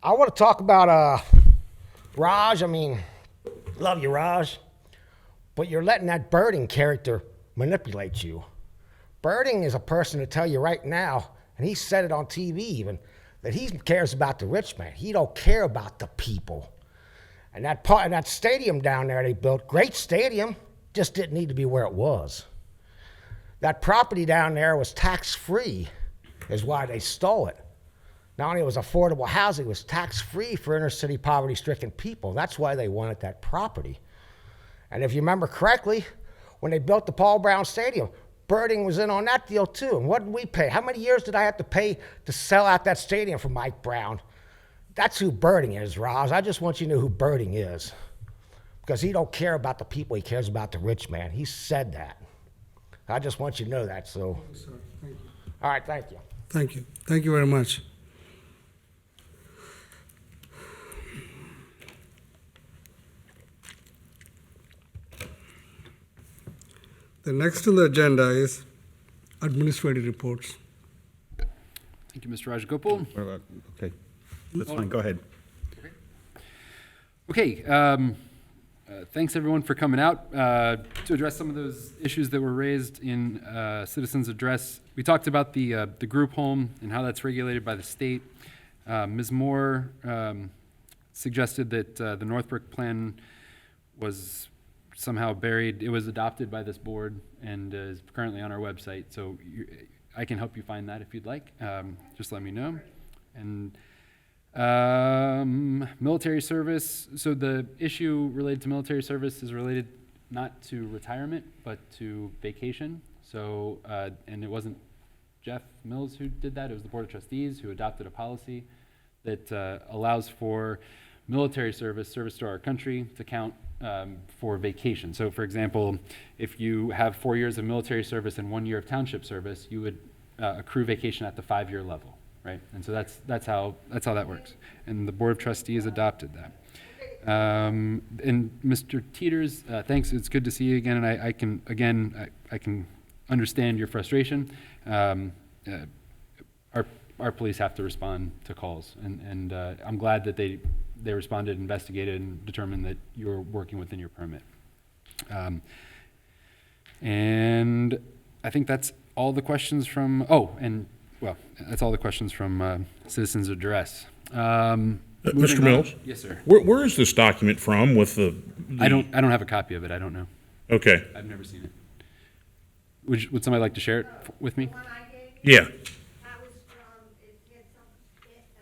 want to talk about Raj. I mean, love you, Raj. But you're letting that Birding character manipulate you. Birding is a person to tell you right now, and he said it on TV even, that he cares about the rich man. He don't care about the people. And that stadium down there they built, great stadium, just didn't need to be where it was. That property down there was tax-free, is why they stole it. Not only was affordable housing, it was tax-free for inner-city poverty-stricken people. That's why they wanted that property. And if you remember correctly, when they built the Paul Brown Stadium, Birding was in on that deal too. And what did we pay? How many years did I have to pay to sell out that stadium for Mike Brown? That's who Birding is, Roz. I just want you to know who Birding is. Because he don't care about the people, he cares about the rich man. He said that. I just want you to know that, so. Thank you, sir. Thank you. All right, thank you. Thank you. Thank you very much. The next on the agenda is administrative reports. Thank you, Mr. Rajagopal. Okay, that's fine, go ahead. Okay, thanks everyone for coming out to address some of those issues that were raised in citizens' address. We talked about the group home and how that's regulated by the state. Ms. Moore suggested that the Northbrook plan was somehow buried. It was adopted by this board and is currently on our website. So I can help you find that if you'd like. Just let me know. And military service. So the issue related to military service is related not to retirement, but to vacation. So, and it wasn't Jeff Mills who did that. It was the Board of Trustees who adopted a policy that allows for military service to our country to count for vacation. So for example, if you have 4 years of military service and 1 year of township service, you would accrue vacation at the 5-year level, right? And so that's how that works. And the Board of Trustees adopted that. And Mr. Teeters, thanks. It's good to see you again. And I can understand your frustration. Our police have to respond to calls, and I'm glad that they responded, investigated, and determined that you're working within your permit. And I think that's all the questions from, that's all the questions from citizens' address. Mr. Mills? Yes, sir. Where is this document from with the? I don't have a copy of it. I don't know. Okay. I've never seen it. Would somebody like to share it with me? Yeah. That was from,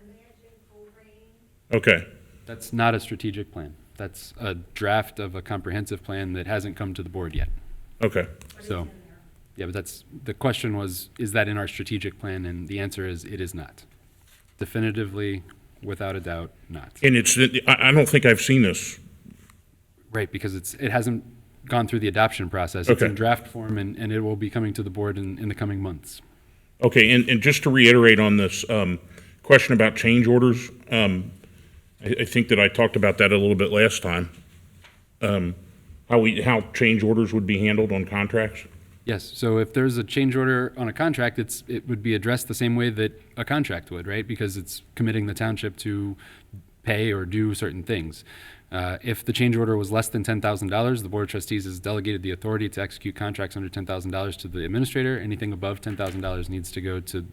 Imagine Colerain. Okay. That's not a strategic plan. That's a draft of a comprehensive plan that hasn't come to the board yet. Okay. So, yeah, but the question was, is that in our strategic plan? And the answer is, it is not. Definitively, without a doubt, not. And I don't think I've seen this. Right, because it hasn't gone through the adoption process. It's Okay. in draft form, and it will be coming to the board in the coming months. Okay, and just to reiterate on this question about change orders, I think that I talked about that a little bit last time. How change orders would be handled on contracts? Yes, so if there's a change order on a contract, it would be addressed the same way that a contract would, right? Because it's committing the township to pay or do certain things. If the change order was less than $10,000, the Board of Trustees has delegated the authority to execute contracts under $10,000 to the administrator. Anything above $10,000 needs to go to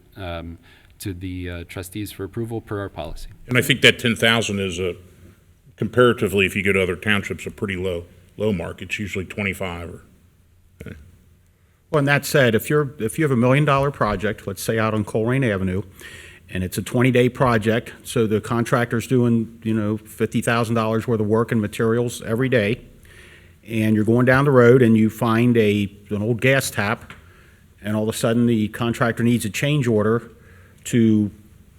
the trustees for approval per our policy. And I think that 10,000 is comparatively, if you go to other townships, a pretty low mark. It's usually 25 or. Okay. Well, and that said, if you have a $1 million project, let's say out on Colerain Avenue, and it's a 20-day project, so the contractor's doing, $50,000 worth of work and materials every day, and you're going down the road and you find an old gas tap, and all of a sudden the contractor needs a change order to,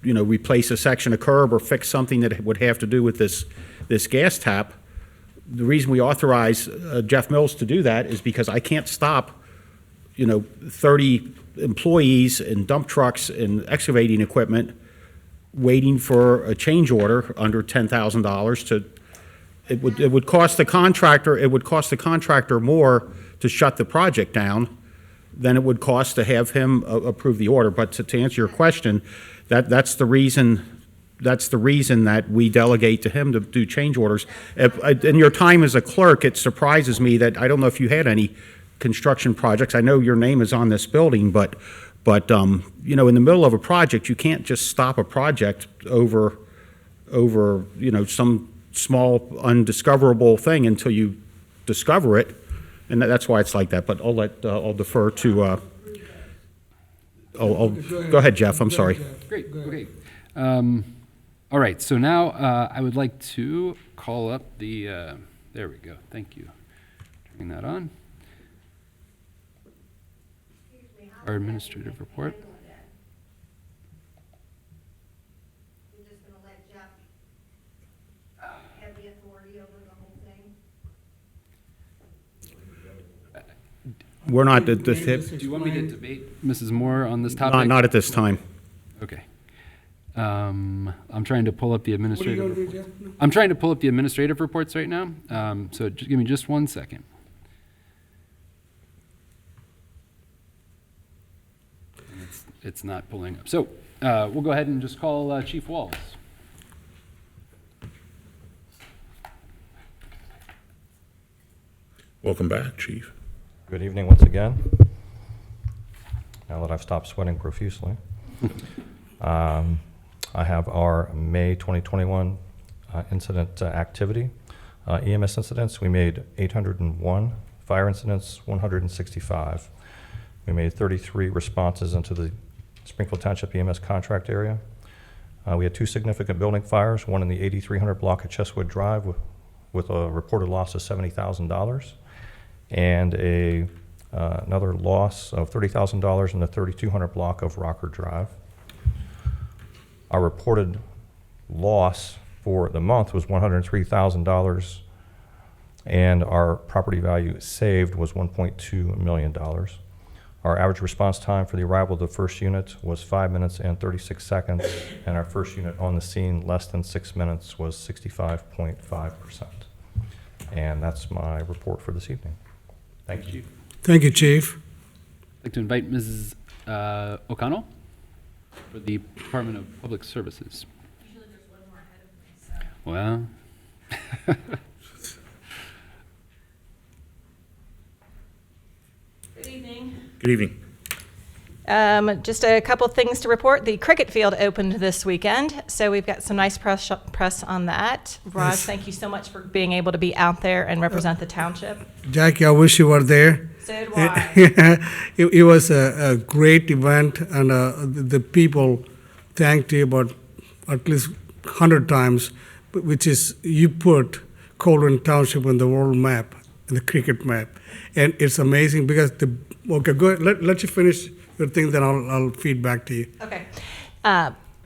replace a section of curb or fix something that would have to do with this gas tap. The reason we authorize Jeff Mills to do that is because I can't stop 30 employees and dump trucks and excavating equipment waiting for a change order under $10,000 to, it would cost the contractor more to shut the project down than it would cost to have him approve the order. But to answer your question, that's the reason that we delegate to him to do change orders. In your time as a clerk, it surprises me that, I don't know if you had any construction projects. I know your name is on this building, but you know, in the middle of a project, you can't just stop a project over you know, some small undiscoverable thing until you discover it, and that's why it's like that. But I'll defer to. Go ahead, Jeff. I'm sorry. Great, okay. All right, so now I would like to call up the, there we go, thank you. Turning that on. Our administrative report. You're just gonna let Jeff have the authority over the whole thing? We're not at Do this. you want me to debate Mrs. Moore on this topic? Not at this time. Okay. I'm trying to pull up the What are you administrative. gonna do, report. Jeff? No. I'm trying to pull up the administrative reports right now. So just give me just 1 second. And it's not pulling up. So we'll go ahead and just call Chief Walls. Welcome back, Chief. Good evening once again. Now that I've stopped sweating profusely. I have our May 2021 incident activity. EMS incidents, we made 801. Fire incidents, 165. We made 33 responses into the Springfield Township EMS contract area. We had 2 significant building fires, one in the 8300 block at Chestwood Drive with a reported loss of $70,000, and another loss of $30,000 in the 3200 block of Rocker Drive. Our reported loss for the month was $103,000, and our property value saved was $1.2 million. Our average response time for the arrival of the first unit was 5 minutes and 36 seconds, and our first unit on the scene, less than 6 minutes, was 65.5%. And that's my report for this evening. Thank you. Thank you, Chief. I'd like to invite Mrs. O'Connell for the Department of Public Services. Usually there's one more ahead of me, so. Well, Good evening. Good evening. Just a couple things to report. The cricket field opened this weekend, so we've got some nice press on that. Raj, Yes. thank you so much for being able to be out there and represent the township. Jackie, I wish you were there. So do I. It was a great event, and the people thanked you about at least 100 times, which is you put Colerain Township on the world map, the cricket map. And it's amazing because okay, go ahead, let you finish your thing, then I'll feed back to you. Okay.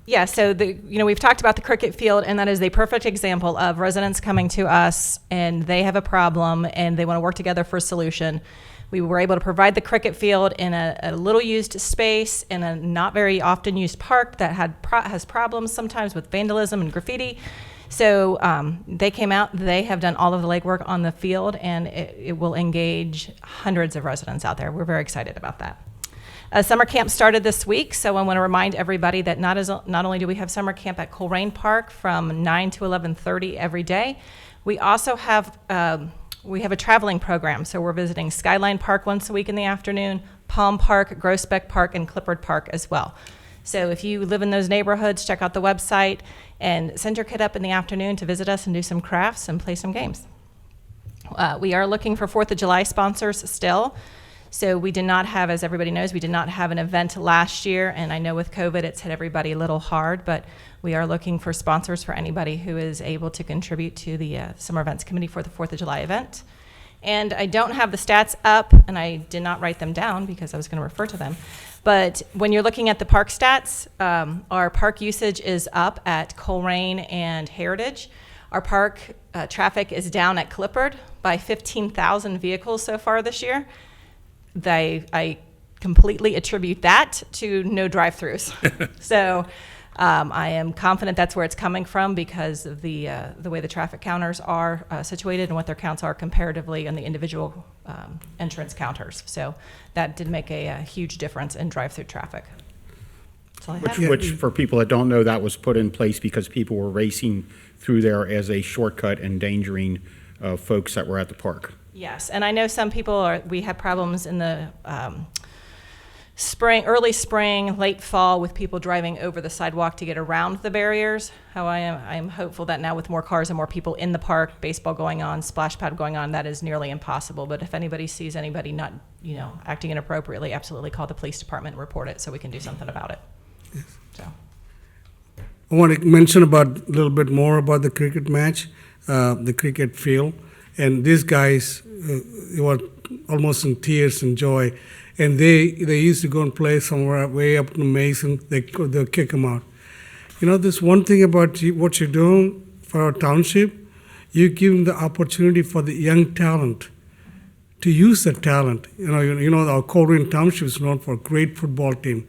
Yeah, so we've talked about the cricket field, and that is a perfect example of residents coming to us and they have a problem and they want to work together for a solution. We were able to provide the cricket field in a little used space in a not very often used park that has problems sometimes with vandalism and graffiti. So they came out, they have done all of the legwork on the field, and it will engage hundreds of residents out there. We're very excited about that. Summer camp started this week, so I want to remind everybody that not only do we have summer camp at Colerain Park from 9 to 11:30 every day, we also have a traveling program. So we're visiting Skyline Park once a week in the afternoon, Palm Park, Groesbeck Park, and Clippard Park as well. So if you live in those neighborhoods, check out the website and send your kid up in the afternoon to visit us and do some crafts and play some games. We are looking for 4th of July sponsors still. So we did not have, as everybody knows, we did not have an event last year, and I know with COVID it's hit everybody a little hard, but we are looking for sponsors for anybody who is able to contribute to the Summer Events Committee for the 4th of July event. And I don't have the stats up, and I did not write them down because I was going to refer to them. But when you're looking at the park stats, our park usage is up at Colerain and Heritage. Our park traffic is down at Clippard by 15,000 vehicles so far this year. I completely attribute that to no drive-throughs. So I am confident that's where it's coming from because of the way the traffic counters are situated and what their counts are comparatively on the individual entrance counters. So that did make a huge difference in drive-through traffic. That's all I have. Which, for people that don't know, that was put in place because people were racing through there as a shortcut, endangering folks that were at the park. Yes, and I know some people we had problems in the early spring, late fall with people driving over the sidewalk to get around the barriers. How I am hopeful that now with more cars and more people in the park, baseball going on, splash pad going on, that is nearly impossible. But if anybody sees anybody not, acting inappropriately, absolutely call the police department and report it so we can do something about it. Yes. So. I want to mention a little bit more about the cricket match, the cricket field. And these guys were almost in tears and joy. And they used to go and play somewhere way up in Mason. They'll kick them out. There's one thing about what you're doing for our township. You give them the opportunity for the young talent to use that talent. Our Colerain Township is known for a great football team.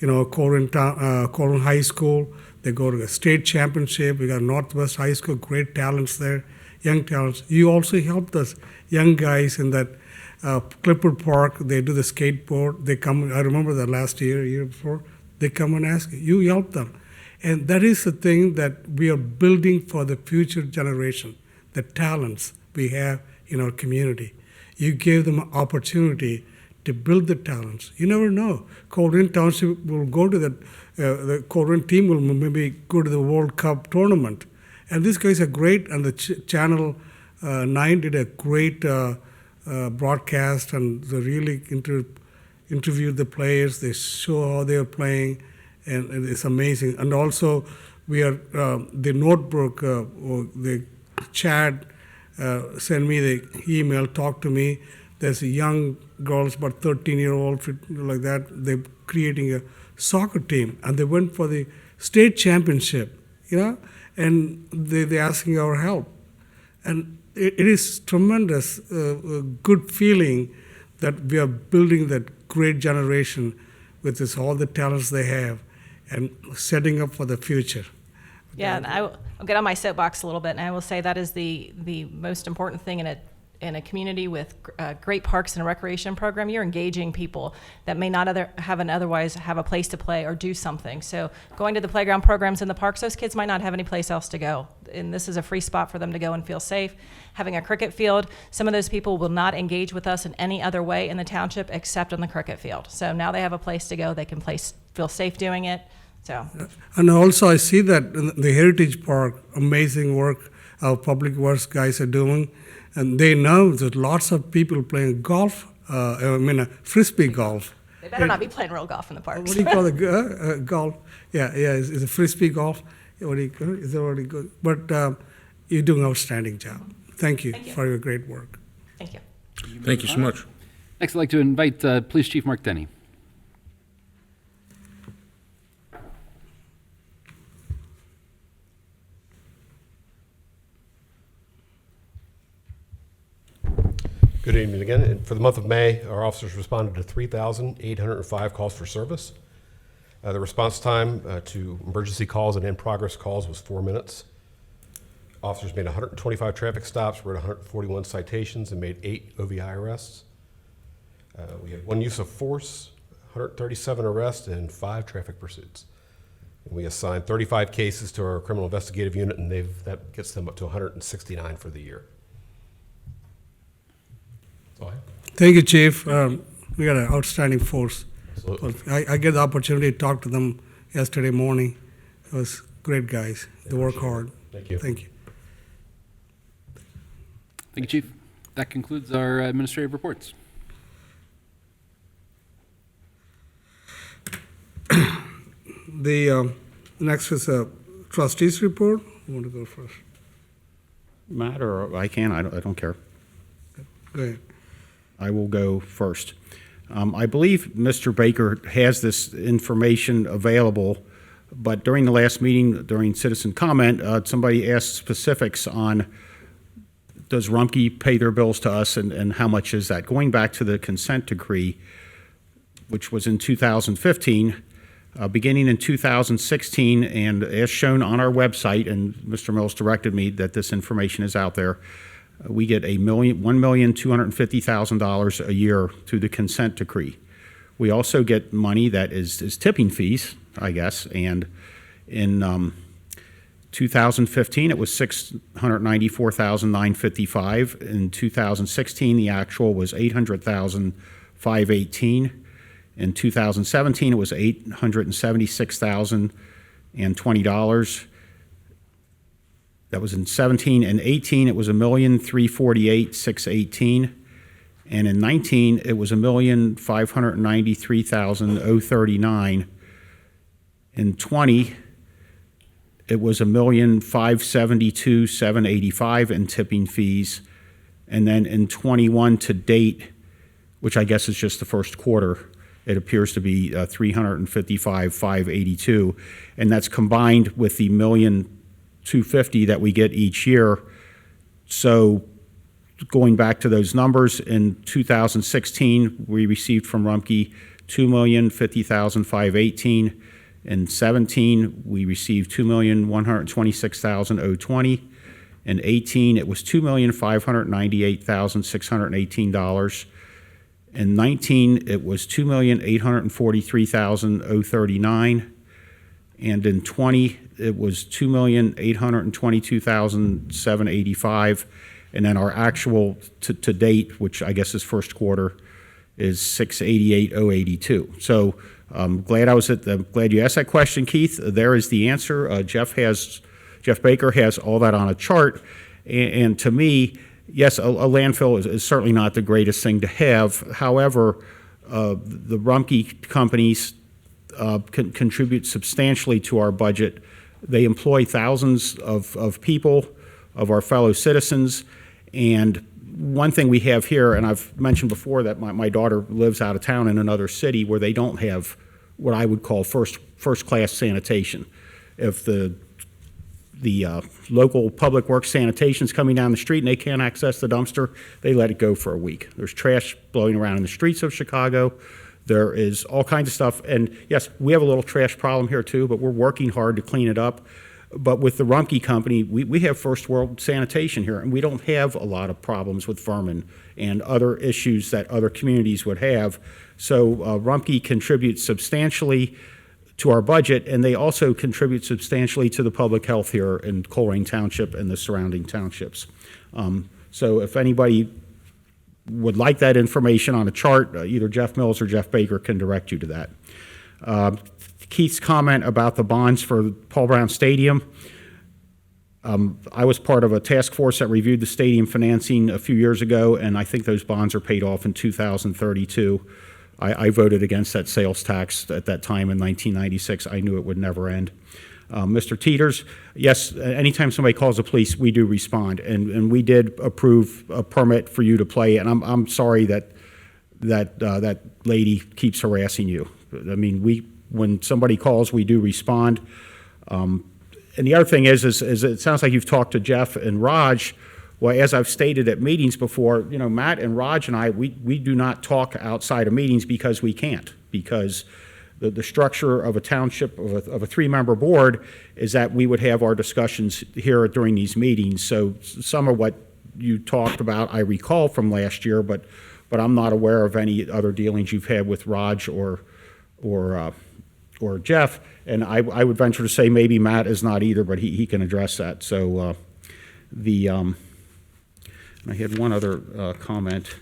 Colerain High School, they go to the state championship. We got Northwest High School, great talents there, young talents. You also helped us, young guys in that Clipper Park. They do the skateboard. They come, I remember that last year before, they come and ask you help them. And that is the thing that we are building for the future generation, the talents we have in our community. You gave them an opportunity to build the talents. You never know. Colerain Township will go to the Colerain team will maybe go to the World Cup tournament. And these guys are great, and the Channel 9 did a great broadcast, and they really interviewed the players. They show how they are playing, and it's amazing. And also, we are the notebook. Chad sent me the email, talked to me. There's a young girls, about 13-year-old, like that. They're creating a soccer team, and they went for the state championship. And they're asking our help, and it is tremendous, good feeling that we are building that great generation with all the talents they have, and setting up for the future. Yeah, and I'll get on my soapbox a little bit, and I will say that is the most important thing in a community with great parks and a recreation program. You're engaging people that may not otherwise have a place to play or do something. So going to the playground programs in the parks, those kids might not have any place else to go. And this is a free spot for them to go and feel safe. Having a cricket field, some of those people will not engage with us in any other way in the township except on the cricket field. So now they have a place to go. They can feel safe doing it. So. And also I see that in the Heritage Park, amazing work our public works guys are doing. And they know that lots of people playing golf, frisbee golf. They better not be playing real golf in the parks. What do you call it? Golf? Yeah, it's a frisbee golf. What do you call it? Is that already good? But you're doing an outstanding job. Thank you for your great work. Thank you. Thank you so much. Next, I'd like to invite Police Chief Mark Denny. Good evening again. And for the month of May, our officers responded to 3,805 calls for service. The response time to emergency calls and in-progress calls was 4 minutes. Officers made 125 traffic stops, wrote 141 citations, and made 8 OVI arrests. We had 1 use of force, 137 arrests, and 5 traffic pursuits. And we assigned 35 cases to our criminal investigative unit, and that gets them up to 169 for the year. Thank you, Chief. We got an outstanding force. Absolutely. I get the opportunity to talk to them yesterday morning. It was great guys. They work hard. Thank you. Thank you. Thank you, Chief. That concludes our administrative reports. The next is a trustees report. You want to go first? Matt, or I can, I don't care. Go ahead. I will go first. I believe Mr. Baker has this information available, but during the last meeting, during citizen comment, somebody asked specifics on does Rumpke pay their bills to us and how much is that? Going back to the consent decree, which was in 2015. Beginning in 2016, and as shown on our website, and Mr. Mills directed me that this information is out there, we get $1,250,000 a year through the consent decree. We also get money that is tipping fees, I guess, and in 2015 it was $694,955. In 2016 the actual was $800,518. In 2017 it was $876,020. That was in 17. And 18 it was $1,348,618. And in 19 it was $1,593,039. In 20 it was $1,572,785 in tipping fees. And then in 21 to date, which I guess is just the first quarter, it appears to be $355,582, and that's combined with the $1,250,000 that we get each year. So going back to those numbers, in 2016 we received from Rumpke $2,050,518. In 17 we received $2,126,020. In 18 it was $2,598,618. In 19, it was $2,843,039, and in 20, it was $2,822,785, and then our actual to date, which I guess is first quarter, is $688,082. So glad you asked that question, Keith. There is the answer. Jeff Baker has all that on a chart, and to me, yes, a landfill is certainly not the greatest thing to have. However, the Rumpke companies contribute substantially to our budget. They employ thousands of people, of our fellow citizens. And one thing we have here, and I've mentioned before that my daughter lives out of town in another city where they don't have what I would call first-class sanitation. If the local public works sanitation's coming down the street and they can't access the dumpster, they let it go for a week. There's trash blowing around in the streets of Chicago. There is all kinds of stuff. And yes, we have a little trash problem here too, but we're working hard to clean it up. But with the Rumpke company, we have first world sanitation here, and we don't have a lot of problems with vermin and other issues that other communities would have. So Rumpke contributes substantially to our budget, and they also contribute substantially to the public health here in Colerain Township and the surrounding townships. So if anybody would like that information on a chart, either Jeff Mills or Jeff Baker can direct you to that. Keith's comment about the bonds for Paul Brown Stadium. I was part of a task force that reviewed the stadium financing a few years ago, and I think those bonds are paid off in 2032. I voted against that sales tax at that time in 1996. I knew it would never end. Mr. Teeters, yes, anytime somebody calls the police, we do respond, and we did approve a permit for you to play, and I'm sorry that lady keeps harassing you. I mean, when somebody calls, we do respond. And the other thing is it sounds like you've talked to Jeff and Raj. Well, as I've stated at meetings before, you know, Matt and Raj and I, we do not talk outside of meetings because we can't, because the structure of a township, of a three-member board, is that we would have our discussions here during these meetings. So some of what you talked about I recall from last year, but I'm not aware of any other dealings you've had with Raj or Jeff. And I would venture to say maybe Matt is not either, but he can address that. So I had one other comment.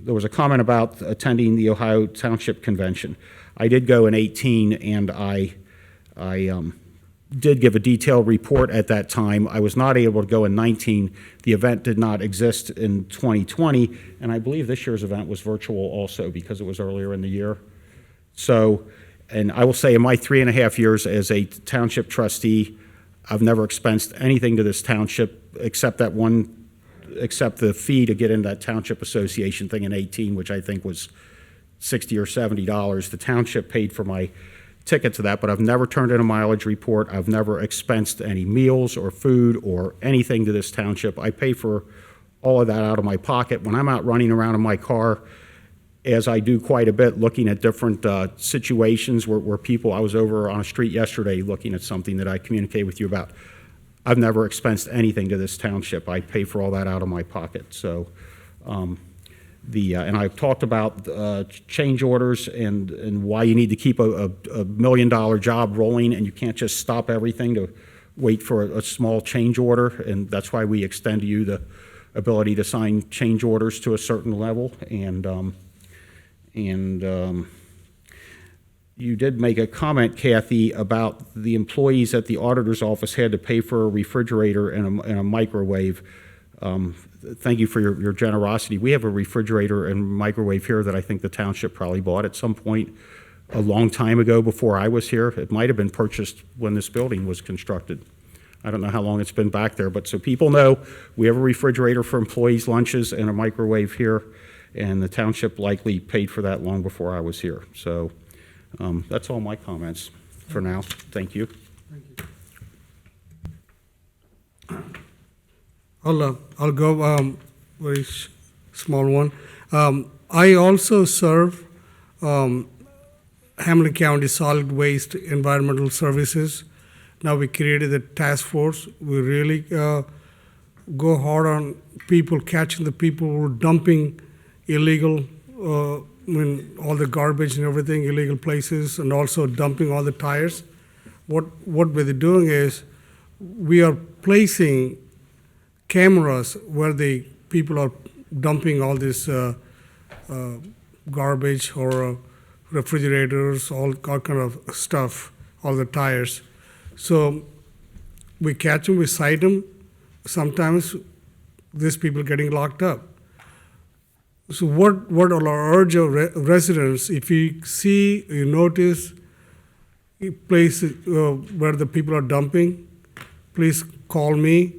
There was a comment about attending the Ohio Township Convention. I did go in 18, and I did give a detailed report at that time. I was not able to go in 19. The event did not exist in 2020, and I believe this year's event was virtual also because it was earlier in the year. So, and I will say in my 3.5 years as a township trustee, I've never expensed anything to this township except the fee to get into that township association thing in 18, which I think was $60 or $70. The township paid for my ticket to that, but I've never turned in a mileage report. I've never expensed any meals or food or anything to this township. I pay for all of that out of my pocket. When I'm out running around in my car, as I do quite a bit, looking at different situations where people, I was over on a street yesterday looking at something that I communicated with you about. I've never expensed anything to this township. I pay for all that out of my pocket. So, and I've talked about change orders and why you need to keep a $1 million job rolling, and you can't just stop everything to wait for a small change order. And that's why we extend to you the ability to sign change orders to a certain level. And you did make a comment, Kathy, about the employees at the auditor's office had to pay for a refrigerator and a microwave. Thank you for your generosity. We have a refrigerator and microwave here that I think the township probably bought at some point a long time ago before I was here. It might have been purchased when this building was constructed. I don't know how long it's been back there, but so people know we have a refrigerator for employees' lunches and a microwave here, and the township likely paid for that long before I was here. So that's all my comments for now. Thank you. I'll go very small one. I also serve Hamilton County Solid Waste Environmental Services. Now we created a task force. We really go hard on people, catching the people who are dumping illegal, all the garbage and everything, illegal places, and also dumping all the tires. What we're doing is we are placing cameras where the people are dumping all this garbage or refrigerators, all kind of stuff, all the tires. So we catch them, we cite them. Sometimes these people getting locked up. So what I'll urge our residents, if you see, you notice a place where the people are dumping, please call me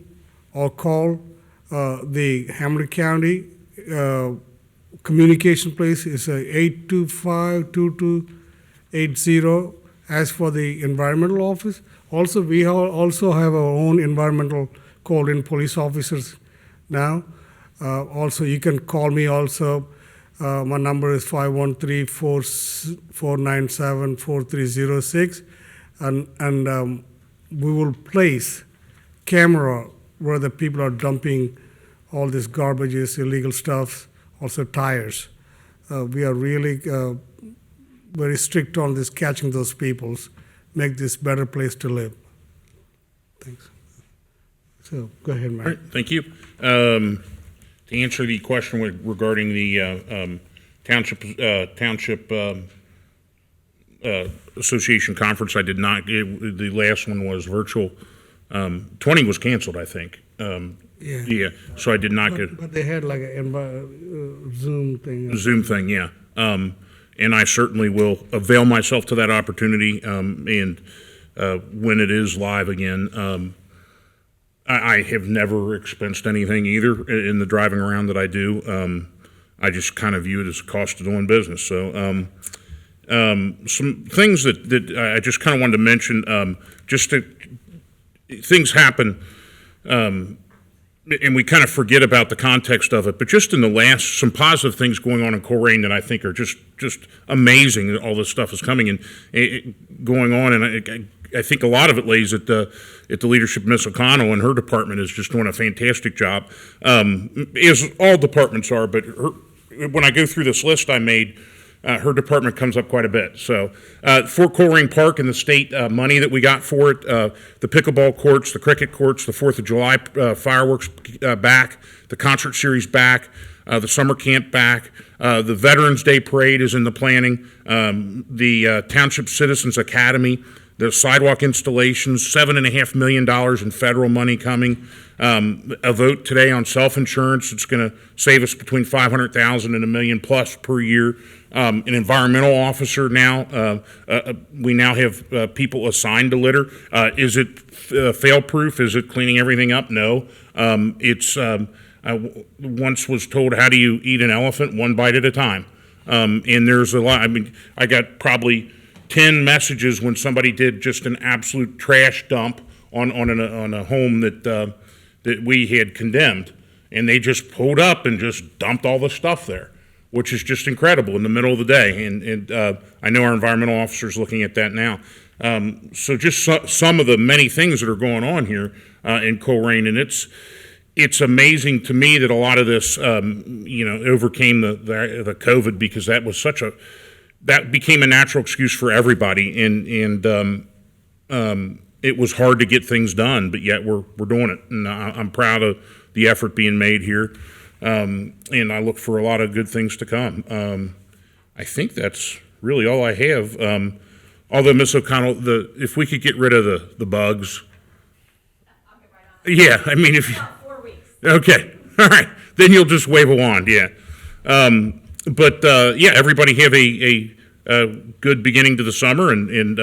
or call the Hamilton County communication place is 825-2280. As for the environmental office, also we also have our own environmental Colerain police officers now. Also, you can call me also. My number is 513-497-4306, and we will place camera where the people are dumping all this garbages, illegal stuff, also tires. We are really very strict on this, catching those peoples, make this better place to live. Thanks. So go ahead, Mike. All right, thank you. To answer the question regarding the Township Association conference, I did not. The last one was virtual. 20 was canceled, I think. Yeah. So I did not get. But they had like a Zoom thing. Zoom thing, yeah. And I certainly will avail myself to that opportunity. And when it is live again, I have never expensed anything either in the driving around that I do. I just kind of view it as a cost of doing business. So some things that I just kind of wanted to mention, things happen, and we kind of forget about the context of it, but just in the last, some positive things going on in Colerain that I think are just amazing. All this stuff is coming and going on, and I think a lot of it lays at the leadership of Ms. O'Connell, and her department is just doing a fantastic job, as all departments are, but when I go through this list I made, her department comes up quite a bit. So for Colerain Park and the state money that we got for it, the pickleball courts, the cricket courts, the 4th of July fireworks back, the concert series back, the summer camp back, the Veterans Day Parade is in the planning, the Township Citizens Academy, the sidewalk installations, $7.5 million in federal money coming. A vote today on self-insurance. It's going to save us between $500,000 and $1 million plus per year. An environmental officer now. We now have people assigned to litter. Is it fail-proof? Is it cleaning everything up? No. It's once was told, how do you eat an elephant? One bite at a time. And there's a lot. I mean, I got probably 10 messages when somebody did just an absolute trash dump on a home that we had condemned, and they just pulled up and just dumped all the stuff there. which is just incredible in the middle of the day. And I know our environmental officer's looking at that now. So just some of the many things that are going on here in Colerain, and it's amazing to me that a lot of this, overcame the COVID, because that became a natural excuse for everybody, and it was hard to get things done, but yet we're doing it, and I'm proud of the effort being made here, and I look for a lot of good things to come. I think that's really all I have. Although, Ms. O'Connell, if we could get rid of the bugs. Yeah, I mean, if you. 4 weeks. Okay, all right. Then you'll just wave a wand, yeah. Yeah, everybody have a good beginning to the summer and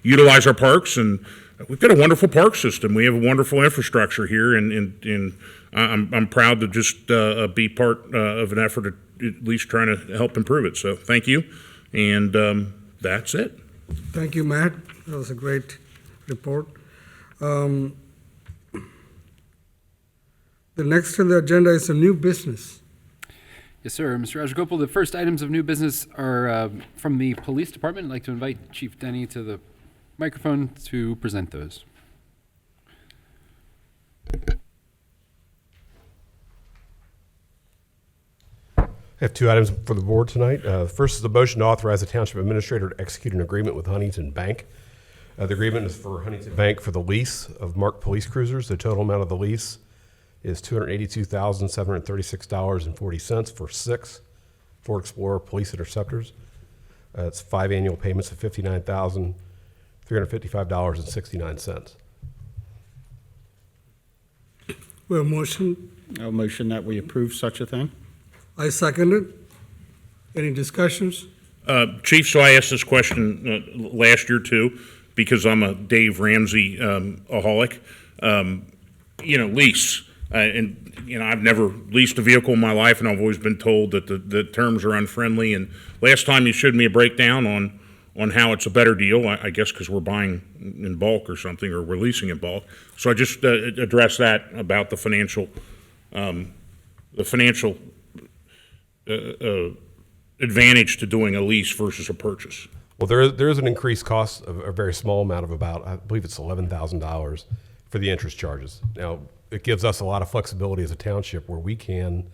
utilize our parks. And we've got a wonderful park system. We have a wonderful infrastructure here, and I'm proud to just be part of an effort at least trying to help improve it. So thank you, and that's it. Thank you, Matt. That was a great report. The next on the agenda is a new business. Yes, sir. Mr. Rajagopal, the first items of new business are from the police department. I'd like to invite Chief Denny to the microphone to present those. I have two items for the board tonight. The first is the motion to authorize the township administrator to execute an agreement with Huntington Bank. The agreement is for Huntington Bank for the lease of marked police cruisers. The total amount of the lease is $282,736.40 for 6 Ford Explorer police interceptors. It's 5 annual payments of $59,355.69. We have a motion. I'll motion that we approve such a thing. I second it. Any discussions? Chief, so I asked this question last year too, because I'm a Dave Ramsey aholic. Lease. I've never leased a vehicle in my life, and I've always been told that the terms are unfriendly. And last time you showed me a breakdown on how it's a better deal, I guess because we're buying in bulk or something, or we're leasing in bulk. So I just addressed that about the financial advantage to doing a lease versus a purchase. Well, there is an increased cost of a very small amount of about, I believe it's $11,000 for the interest charges. Now, it gives us a lot of flexibility as a township where we can,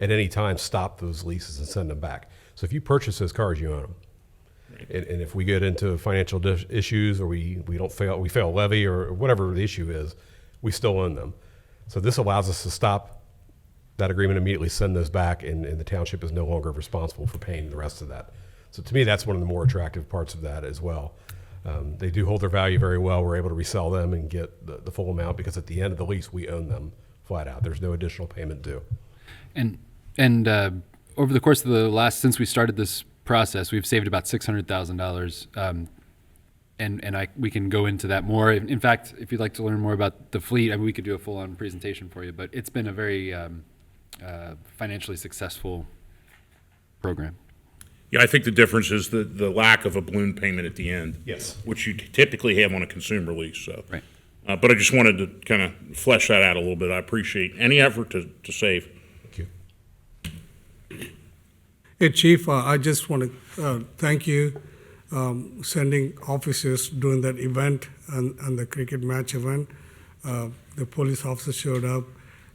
at any time, stop those leases and send them back. So if you purchase those cars, you own them. Right. And if we get into financial issues, or we fail levy, or whatever the issue is, we still own them. So this allows us to stop that agreement immediately, send those back, and the township is no longer responsible for paying the rest of that. So to me, that's one of the more attractive parts of that as well. They do hold their value very well. We're able to resell them and get the full amount, because at the end of the lease, we own them flat out. There's no additional payment due. And over the course of since we started this process, we've saved about $600,000. We can go into that more. In fact, if you'd like to learn more about the fleet, we could do a full-on presentation for you. But it's been a very financially successful program. Yeah, I think the difference is the lack of a balloon payment at the end. Yes. Which you typically have on a consumer lease. So. Right. But I just wanted to kind of flesh that out a little bit. I appreciate any effort to save. Thank you. Hey, Chief, I just want to thank you sending officers during that event and the cricket match event. The police officers showed up,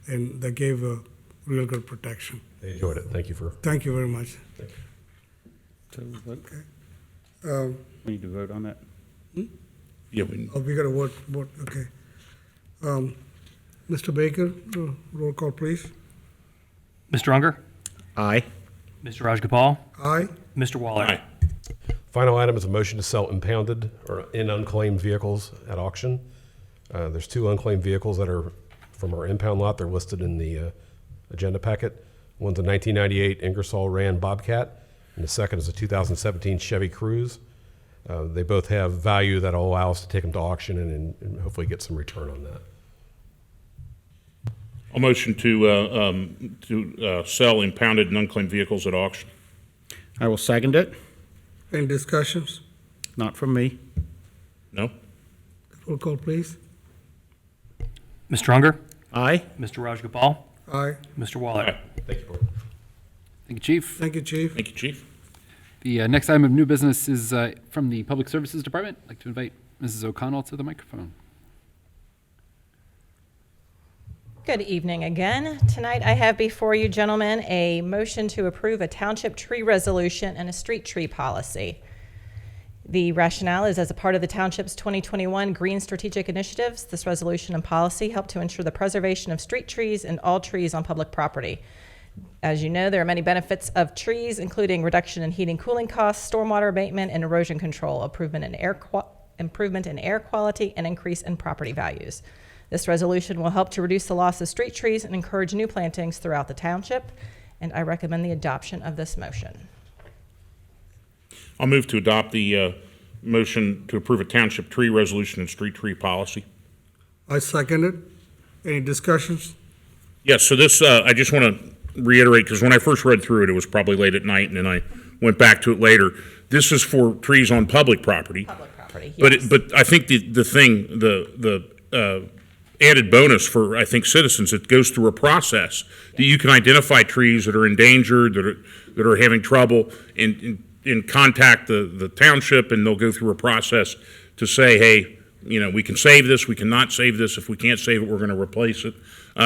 and they gave a real good protection. They enjoyed it. Thank you very much. Thank you. So Okay. we need to vote on that. Yeah, we got to vote. Okay. Mr. Baker, roll call, please. Mr. Unger? Aye. Mr. Rajagopal? Aye. Mr. Waller? Aye. Final item is a motion to sell impounded or unclaimed vehicles at auction. There's 2 unclaimed vehicles that are from our impound lot. They're listed in the agenda packet. One's a 1998 Ingersoll Rand Bobcat, and the second is a 2017 Chevy Cruze. They both have value that will allow us to take them to auction and hopefully get some return on that. A motion to sell impounded and unclaimed vehicles at auction. I will second it. Any discussions? Not from me. No? Roll call, please. Mr. Unger? Aye. Mr. Rajagopal? Aye. Mr. Waller? Aye. Thank you, Board. Thank you, Chief. Thank you, Chief. Thank you, Chief. The next item of new business is from the Public Services Department. I'd like to invite Mrs. O'Connell to the microphone. Good evening again. Tonight I have before you, gentlemen, a motion to approve a township tree resolution and a street tree policy. The rationale is as a part of the township's 2021 Green Strategic Initiatives, this resolution and policy help to ensure the preservation of street trees and all trees on public property. As you know, there are many benefits of trees, including reduction in heating, cooling costs, stormwater abatement, and erosion control, improvement in air quality, and increase in property values. This resolution will help to reduce the loss of street trees and encourage new plantings throughout the township, and I recommend the adoption of this motion. I'll move to adopt the motion to approve a township tree resolution and street tree policy. I second it. Any discussions? Yes, so this, I just want to reiterate, because when I first read through it, it was probably late at night, and then I went back to it later. This is for trees on public property. Public property, yes. But I think the added bonus for, I think, citizens, it goes through a process that you can identify trees that are endangered, that are having trouble, and contact the township, and they'll go through a process to say, hey, we can save this, we cannot save this. If we can't save it, we're going to replace it.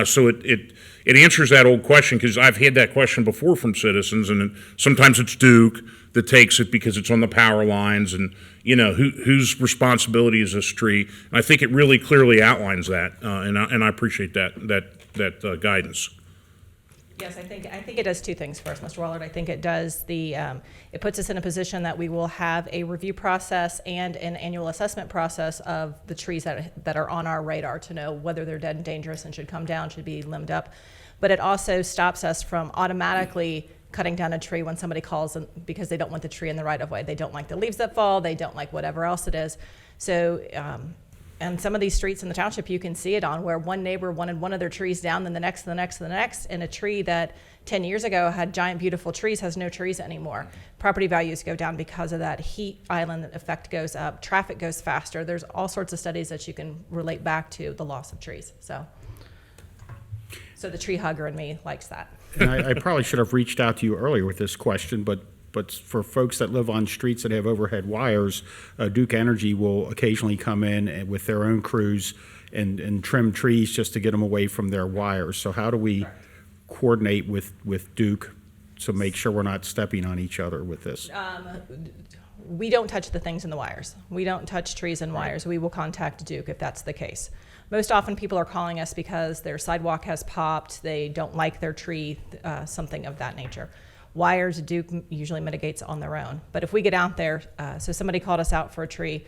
So it answers that old question, because I've had that question before from citizens, and sometimes it's Duke that takes it because it's on the power lines, and whose responsibility is this tree? And I think it really clearly outlines that, and I appreciate that guidance. Yes, I think it does two things for us, Mr. Wallard. I think it does it puts us in a position that we will have a review process and an annual assessment process of the trees that are on our radar to know whether they're dead and dangerous and should come down, should be limbed up. But it also stops us from automatically cutting down a tree when somebody calls because they don't want the tree in the right of way. They don't like the leaves that fall. They don't like whatever else it is. So, and some of these streets in the township, you can see it on where one neighbor wanted one of their trees down, then the next, the next, the next, and a tree that 10 years ago had giant, beautiful trees has no trees anymore. Property values go down because of that. Heat island effect goes up. Traffic goes faster. There's all sorts of studies that you can relate back to the loss of trees. So the tree hugger in me likes that. And I probably should have reached out to you earlier with this question, but for folks that live on streets that have overhead wires, Duke Energy will occasionally come in with their own crews and trim trees just to get them away from their wires. So how do we coordinate with Duke to make sure we're not stepping on each other with this? We don't touch the things in the wires. We don't touch trees and wires. We will contact Duke if that's the case. Most often people are calling us because their sidewalk has popped, they don't like their tree, something of that nature. Wires, Duke usually mitigates on their own. But if we get out there, so somebody called us out for a tree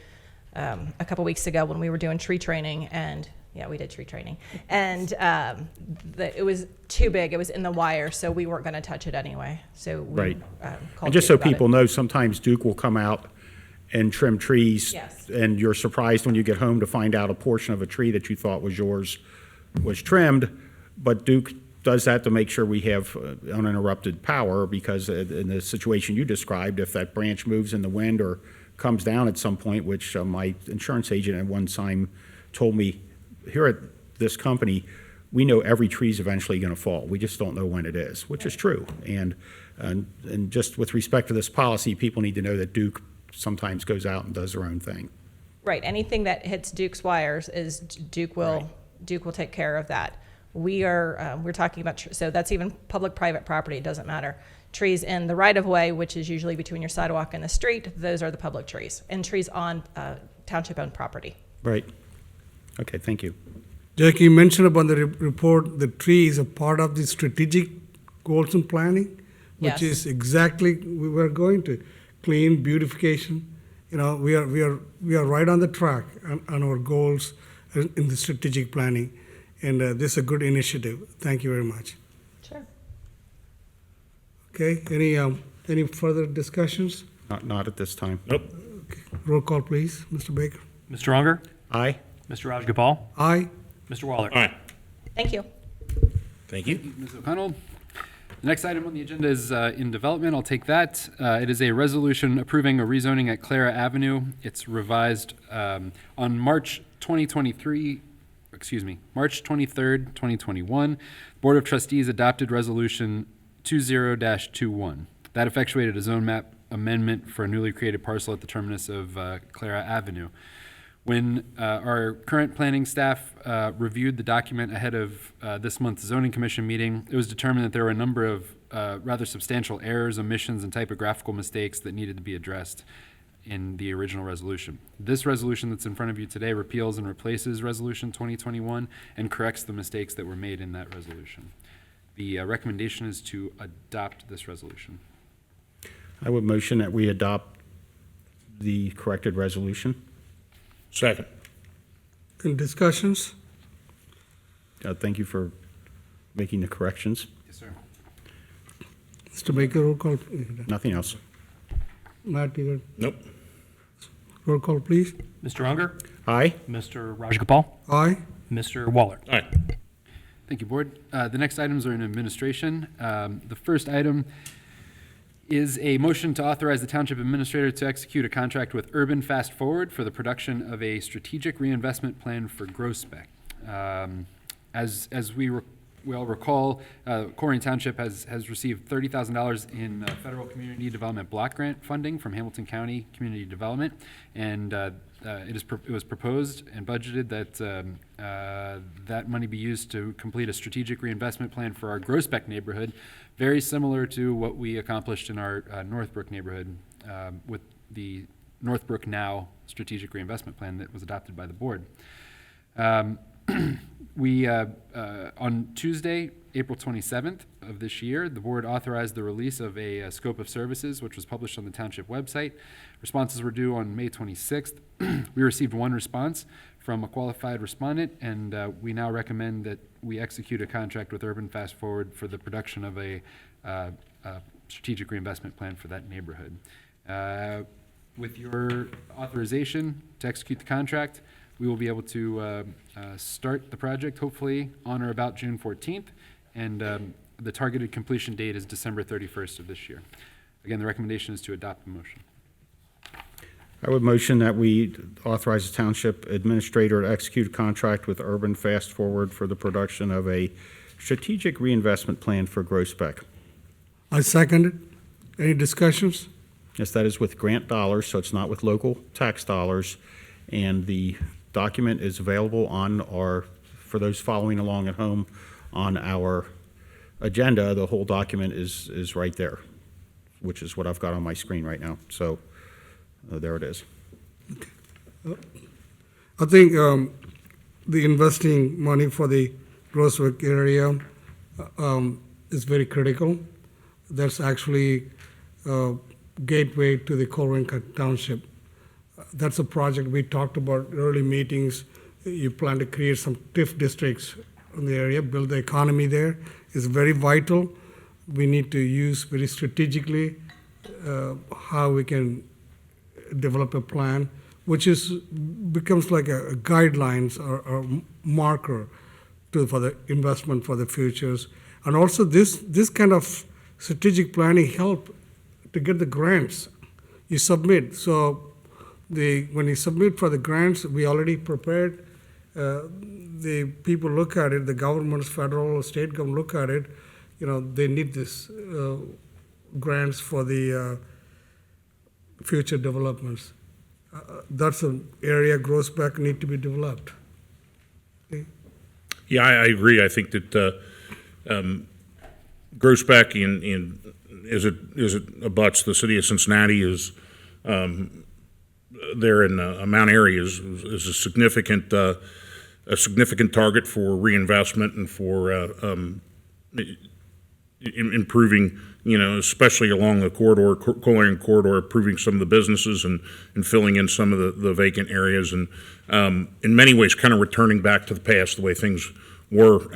a couple weeks ago when we were doing tree training, and yeah, we did tree training, and it was too big. It was in the wire, so we weren't going to touch it anyway. So we called And just Duke so about people it. know, sometimes Duke will come out and trim trees, Yes. and you're surprised when you get home to find out a portion of a tree that you thought was yours was trimmed, but Duke does that to make sure we have uninterrupted power, because in the situation you described, if that branch moves in the wind or comes down at some point, which my insurance agent at one time told me, here at this company, we know every tree's eventually going to fall. We just don't know when it is, which is true. And just with respect to this policy, people need to know that Duke sometimes goes out and does their own thing. Right. Anything that hits Duke's wires is Duke will take care of that. We're talking about, so that's even public-private property, it doesn't matter. Trees in the right-of-way, which is usually between your sidewalk and the street, those are the public trees, and trees on township-owned property. Right. Okay, thank you. Jackie, you mentioned about the report, the tree is a part of the strategic goals and planning, which Yes. is exactly, we were going to clean, beautification. We are right on the track on our goals in the strategic planning. And this is a good initiative. Thank you very much. Sure. Okay, any further discussions? Not at this time. Nope. Okay. Roll call, please, Mr. Baker. Mr. Unger? Aye. Mr. Rajagopal? Aye. Mr. Waller? All right. Thank you. Thank you. Ms. O'Connell. The next item on the agenda is in development. I'll take that. It is a resolution approving a rezoning at Clara Avenue. It's revised on March 23rd, 2021. Board of Trustees adopted resolution 20-21. That effectuated a zone map amendment for a newly created parcel at the terminus of Colerain Avenue. When our current planning staff reviewed the document ahead of this month's zoning commission meeting, it was determined that there were a number of rather substantial errors, omissions, and typographical mistakes that needed to be addressed in the original resolution. This resolution that's in front of you today repeals and replaces Resolution 2021 and corrects the mistakes that were made in that resolution. The recommendation is to adopt this resolution. I would motion that we adopt the corrected resolution. Second. In discussions? Thank you for making the corrections. Yes, sir. Mr. Baker, roll call. Nothing else. Matt, you got Nope. roll call, please. Mr. Unger? Aye. Mr. Rajagopal? Aye. Mr. Waller? All right. Thank you, Board. The next items are in administration. The first item is a motion to authorize the Township Administrator to execute a contract with Urban Fast Forward for the production of a strategic reinvestment plan for Groesbeck. As we all recall, Colerain Township has received $30,000 in federal community development block grant funding from Hamilton County Community Development, and it was proposed and budgeted that that money be used to complete a strategic reinvestment plan for our Groesbeck neighborhood, very similar to what we accomplished in our Northbrook neighborhood with the Northbrook Now strategic reinvestment plan that was adopted by the board. We, on Tuesday, April 27th of this year, the board authorized the release of a scope of services, which was published on the township website. Responses were due on May 26th. We received one response from a qualified respondent, and we now recommend that we execute a contract with Urban Fast Forward for the production of a strategic reinvestment plan for that neighborhood. With your authorization to execute the contract, we will be able to start the project hopefully on or about June 14th, and the targeted completion date is December 31st of this year. Again, the recommendation is to adopt the motion. I would motion that we authorize the Township Administrator to execute a contract with Urban Fast Forward for the production of a strategic reinvestment plan for Groesbeck. I second it. Any discussions? Yes, that is with grant dollars, so it's not with local tax dollars. And the document is available on our, for those following along at home, on our agenda. The whole document is right there, which is what I've got on my screen right now. So there it is. I think the investing money for the Groesbeck area is very critical. That's actually a gateway to the Colerain Township. That's a project we talked about early meetings. You plan to create some TIF districts in the area, build the economy there. It's very vital. We need to use very strategically how we can develop a plan, which becomes like a guidelines or marker for the investment for the futures. And also this kind of strategic planning help to get the grants you submit. So when you submit for the grants, we already prepared. The people look at it, the governments, federal, state government look at it. They need this grants for the future developments. That's an area Groesbeck need to be developed. Okay. Yeah, I agree. I think that Groesbeck, as it abuts the city of Cincinnati, is there in the Mount area is a significant target for reinvestment and for improving, especially along the corridor, Colerain corridor, improving some of the businesses and filling in some of the vacant areas, and in many ways kind of returning back to the past, the way things were.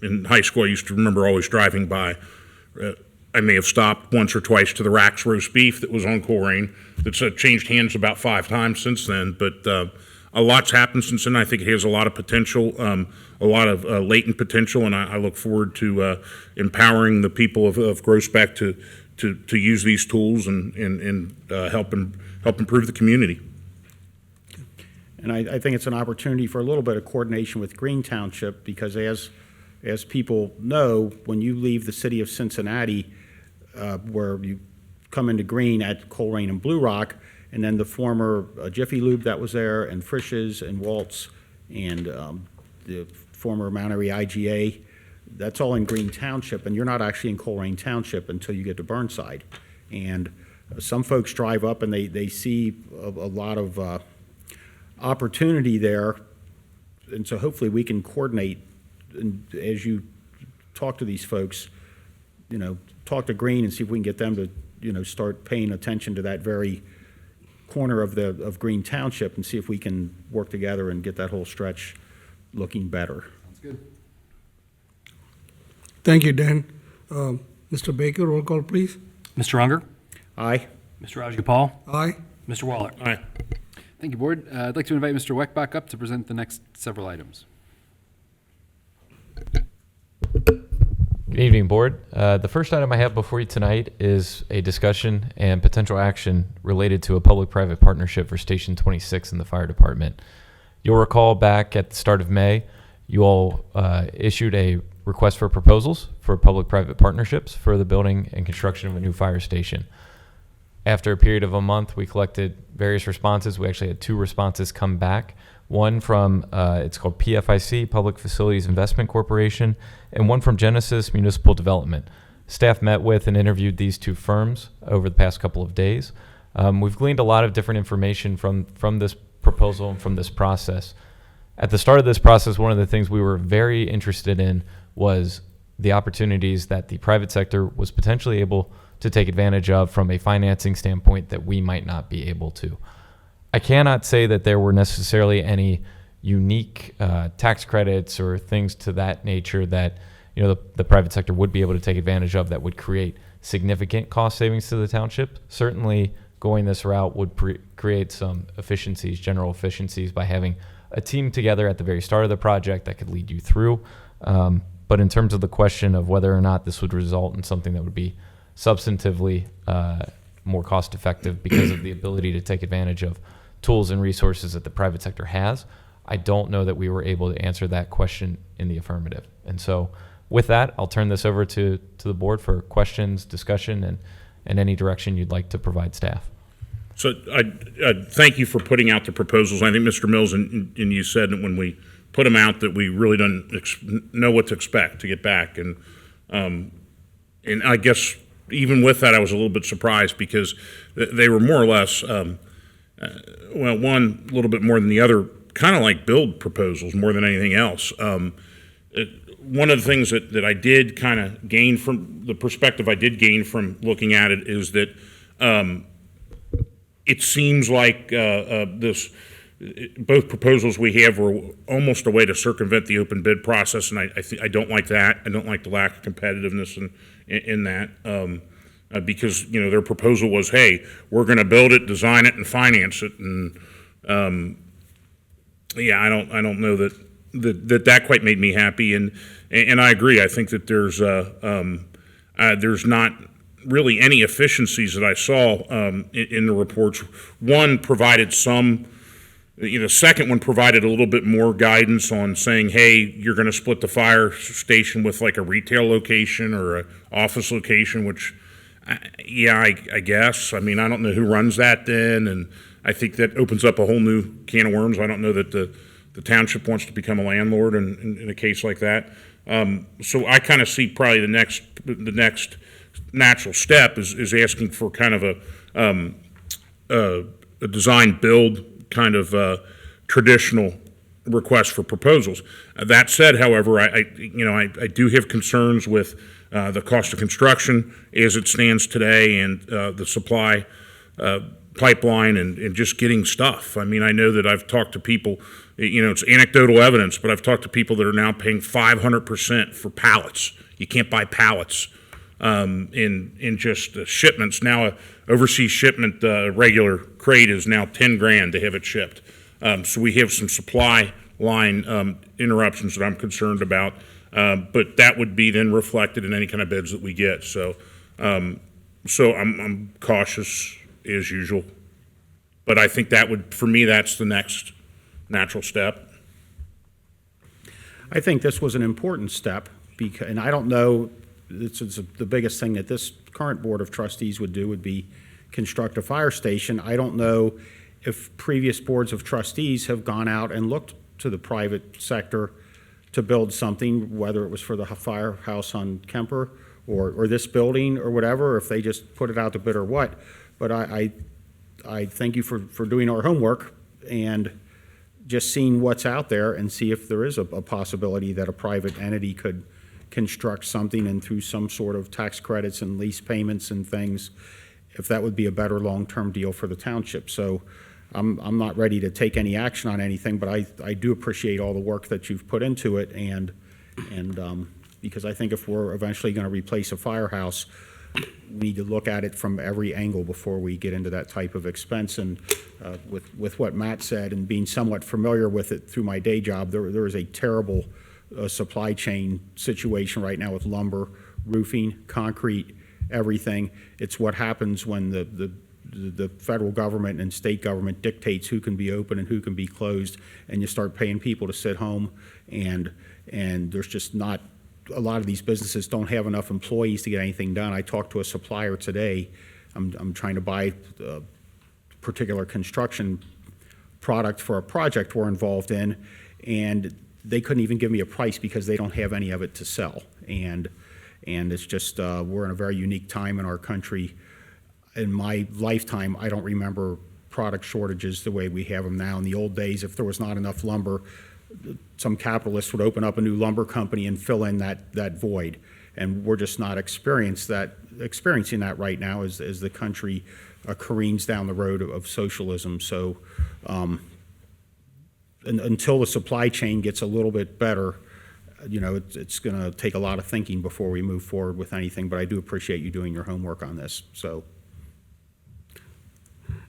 In high school, I used to remember always driving by. I may have stopped once or twice to the Rack's roast beef that was on Colerain. It's changed hands about 5 times since then, but a lot's happened since then. I think it has a lot of potential, a lot of latent potential, and I look forward to empowering the people of Groesbeck to use these tools and help improve the community. And I think it's an opportunity for a little bit of coordination with Green Township, because as as people know, when you leave the city of Cincinnati, where you come into Green at Colerain and Blue Rock, and then the former Jiffy Lube that was there, and Frisch's and Waltz, and the former Mount Airy IGA, that's all in Green Township, and you're not actually in Colerain Township until you get to Burnside. And some folks drive up and they see a lot of opportunity there, and so hopefully we can coordinate, and as you talk to these folks, talk to Green and see if we can get them to, start paying attention to that very corner of Green Township, and see if we can work together and get that whole stretch looking better. Sounds good. Thank you, Dan. Mr. Baker, roll call, please. Mr. Unger? Aye. Mr. Rajagopal? Aye. Mr. Waller? Aye. Thank you, Board. I'd like to invite Mr. Weckbach up to present the next several items. Good evening, Board. The first item I have before you tonight is a discussion and potential action related to a public-private partnership for Station 26 in the Fire Department. You'll recall back at the start of May, you all issued a request for proposals for public-private partnerships for the building and construction of a new fire station. After a period of a month, we collected various responses. We actually had 2 responses come back. One from, it's called PFIC, Public Facilities Investment Corporation, and one from Genesis Municipal Development. Staff met with and interviewed these 2 firms over the past couple of days. We've gleaned a lot of different information from this proposal and from this process. At the start of this process, one of the things we were very interested in was the opportunities that the private sector was potentially able to take advantage of from a financing standpoint that we might not be able to. I cannot say that there were necessarily any unique tax credits or things to that nature that the private sector would be able to take advantage of that would create significant cost savings to the township. Certainly, going this route would create some efficiencies, general efficiencies, by having a team together at the very start of the project that could lead you through. But in terms of the question of whether or not this would result in something that would be substantively more cost effective because of the ability to take advantage of tools and resources that the private sector has, I don't know that we were able to answer that question in the affirmative. And so with that, I'll turn this over to the board for questions, discussion, and any direction you'd like to provide staff. So I thank you for putting out the proposals. I think Mr. Mills and you said that when we put them out that we really don't know what to expect to get back. And I guess even with that, I was a little bit surprised because they were more or less, one a little bit more than the other, kind of like build proposals more than anything else. One of the things that I did kind of gain from the perspective I did gain from looking at it is that it seems like both proposals we have were almost a way to circumvent the open bid process, and I don't like that. I don't like the lack of competitiveness in that because their proposal was, hey, we're going to build it, design it, and finance it, and I don't know that quite made me happy, and I agree. I think that there's not really any efficiencies that I saw in the reports. One provided some. The second one provided a little bit more guidance on saying, hey, you're going to split the fire station with like a retail location or an office location, which, I guess. I mean, I don't know who runs that then, and I think that opens up a whole new can of worms. I don't know that the township wants to become a landlord in a case like that. So I kind of see probably the next natural step is asking for kind of a design build kind of traditional request for proposals. That said, however, I do have concerns with the cost of construction as it stands today and the supply pipeline and just getting stuff. I mean, I know that I've talked to people, it's anecdotal evidence, but I've talked to people that are now paying 500% for pallets. You can't buy pallets in just shipments. Now, a overseas shipment, regular crate is now $10,000 to have it shipped. So we have some supply line interruptions that I'm concerned about, but that would be then reflected in any kind of bids that we get. So, I'm cautious as usual, but I think that would, for me, that's the next natural step. I think this was an important step, and I don't know, this is the biggest thing that this current Board of Trustees would do would be construct a fire station. I don't know if previous boards of trustees have gone out and looked to the private sector to build something, whether it was for the firehouse on Kemper or this building or whatever, or if they just put it out to bid or what. But I thank you for doing our homework and just seeing what's out there and see if there is a possibility that a private entity could construct something, and through some sort of tax credits and lease payments and things, if that would be a better long-term deal for the township. So I'm not ready to take any action on anything, but I do appreciate all the work that you've put into it, and because I think if we're eventually going to replace a firehouse, we need to look at it from every angle before we get into that type of expense. And with what Matt said, and being somewhat familiar with it through my day job, there is a terrible supply chain situation right now with lumber, roofing, concrete, everything. It's what happens when the federal government and state government dictates who can be open and who can be closed, and you start paying people to sit home, and there's just not, a lot of these businesses don't have enough employees to get anything done. I talked to a supplier today. I'm trying to buy a particular construction product for a project we're involved in, and they couldn't even give me a price because they don't have any of it to sell. And it's just, we're in a very unique time in our country. In my lifetime, I don't remember product shortages the way we have them now. In the old days, if there was not enough lumber, some capitalist would open up a new lumber company and fill in that void. And we're just not experiencing that right now as the country careens down the road of socialism. So until the supply chain gets a little bit better, it's going to take a lot of thinking before we move forward with anything. But I do appreciate you doing your homework on this. So,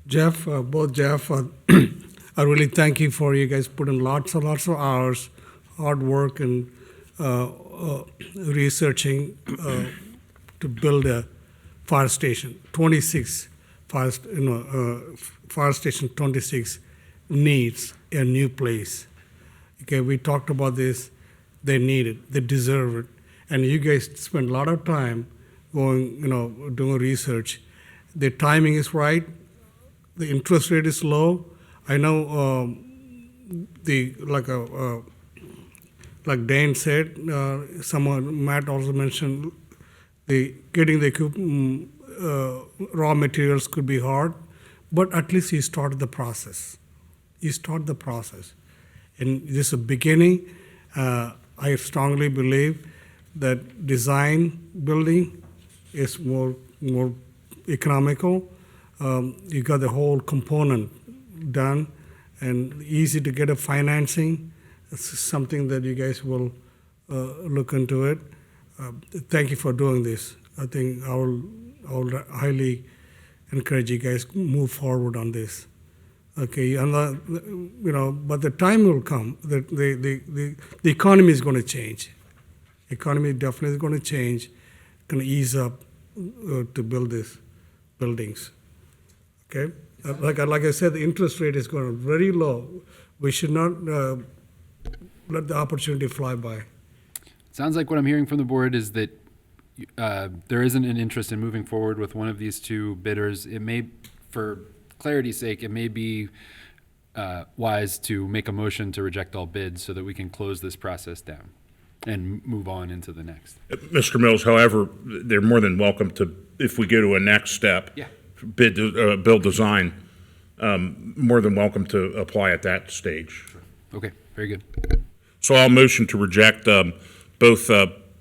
Jeff, both Jeff, I really thank you for you guys putting lots of hours, hard work, and researching to build a fire station. 26 fire station 26 needs a new place. Okay, we talked about this. They need it. They deserve it. And you guys spend a lot of time going, doing research. The timing is right. The interest rate is low. I know like Dane said, Matt also mentioned, getting the raw materials could be hard, but at least you start the process. And this is a beginning. I strongly believe that design building is more economical. You got the whole component done and easy to get a financing. It's something that you guys will look into it. Thank you for doing this. I think I will highly encourage you guys to move forward on this. Okay, and but the time will come that the economy is going to change. Economy definitely is going to change. Going to ease up to build these buildings. Okay, like I said, the interest rate is going very low. We should not let the opportunity fly by. Sounds like what I'm hearing from the board is that there isn't an interest in moving forward with one of these two bidders. It may, for clarity's sake, it may be wise to make a motion to reject all bids so that we can close this process down and move on into the next. Mr. Mills, however, they're more than welcome to, if we go to a next step, build design, more than welcome to apply at that stage. Okay, very good. So I'll motion to reject both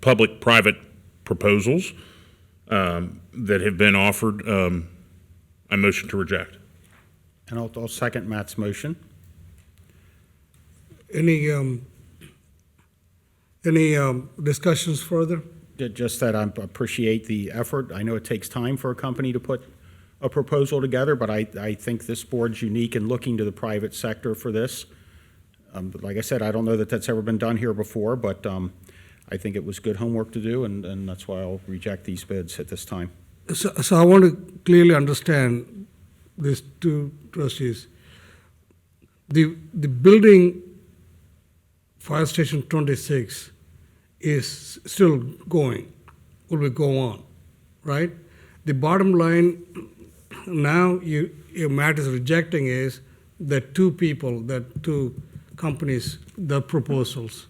public-private proposals that have been offered. I motion to reject. And I'll second Matt's motion. Any discussions further? Just that I appreciate the effort. I know it takes time for a company to put a proposal together, but I think this board's unique in looking to the private sector for this. But like I said, I don't know that that's ever been done here before, but I think it was good homework to do, and that's why I'll reject these bids at this time. So I want to clearly understand these two trustees. The building Fire Station 26 is still going, will go on, right? The bottom line now Matt is rejecting is the two companies, the proposals,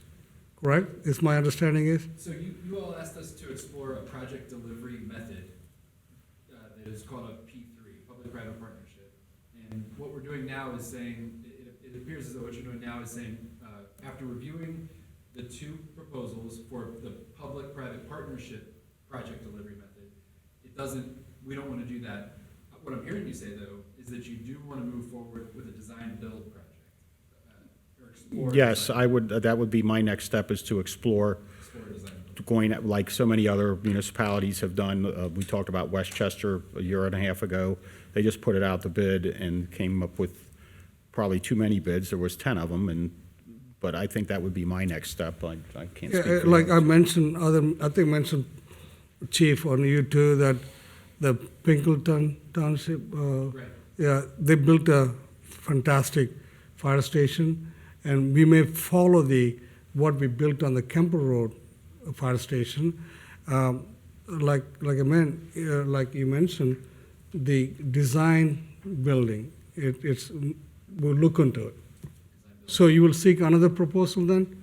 correct? Is my understanding is? So you all asked us to explore a project delivery method that is called a P3, public-private partnership. And what we're doing now is saying, it appears as though what you're doing now is saying, after reviewing the two proposals for the public-private partnership project delivery method, we don't want to do that. What I'm hearing you say, though, is that you do want to move forward with a design-build project. Or explore Yes, design. I would, that would be my next step, is to explore Design. going, like so many other municipalities have done. We talked about Westchester a year and a half ago. They just put it out to bid and came up with probably too many bids. There was 10 of them, but I think that would be my next step. I can't speak for Like the I others. mentioned, Chief, on you too, that the Pinkleton Township, yeah, they built a fantastic fire station, and we may follow what we built on the Kemper Road fire station. Like you mentioned, the design building, we'll look into it. So you will seek another proposal then?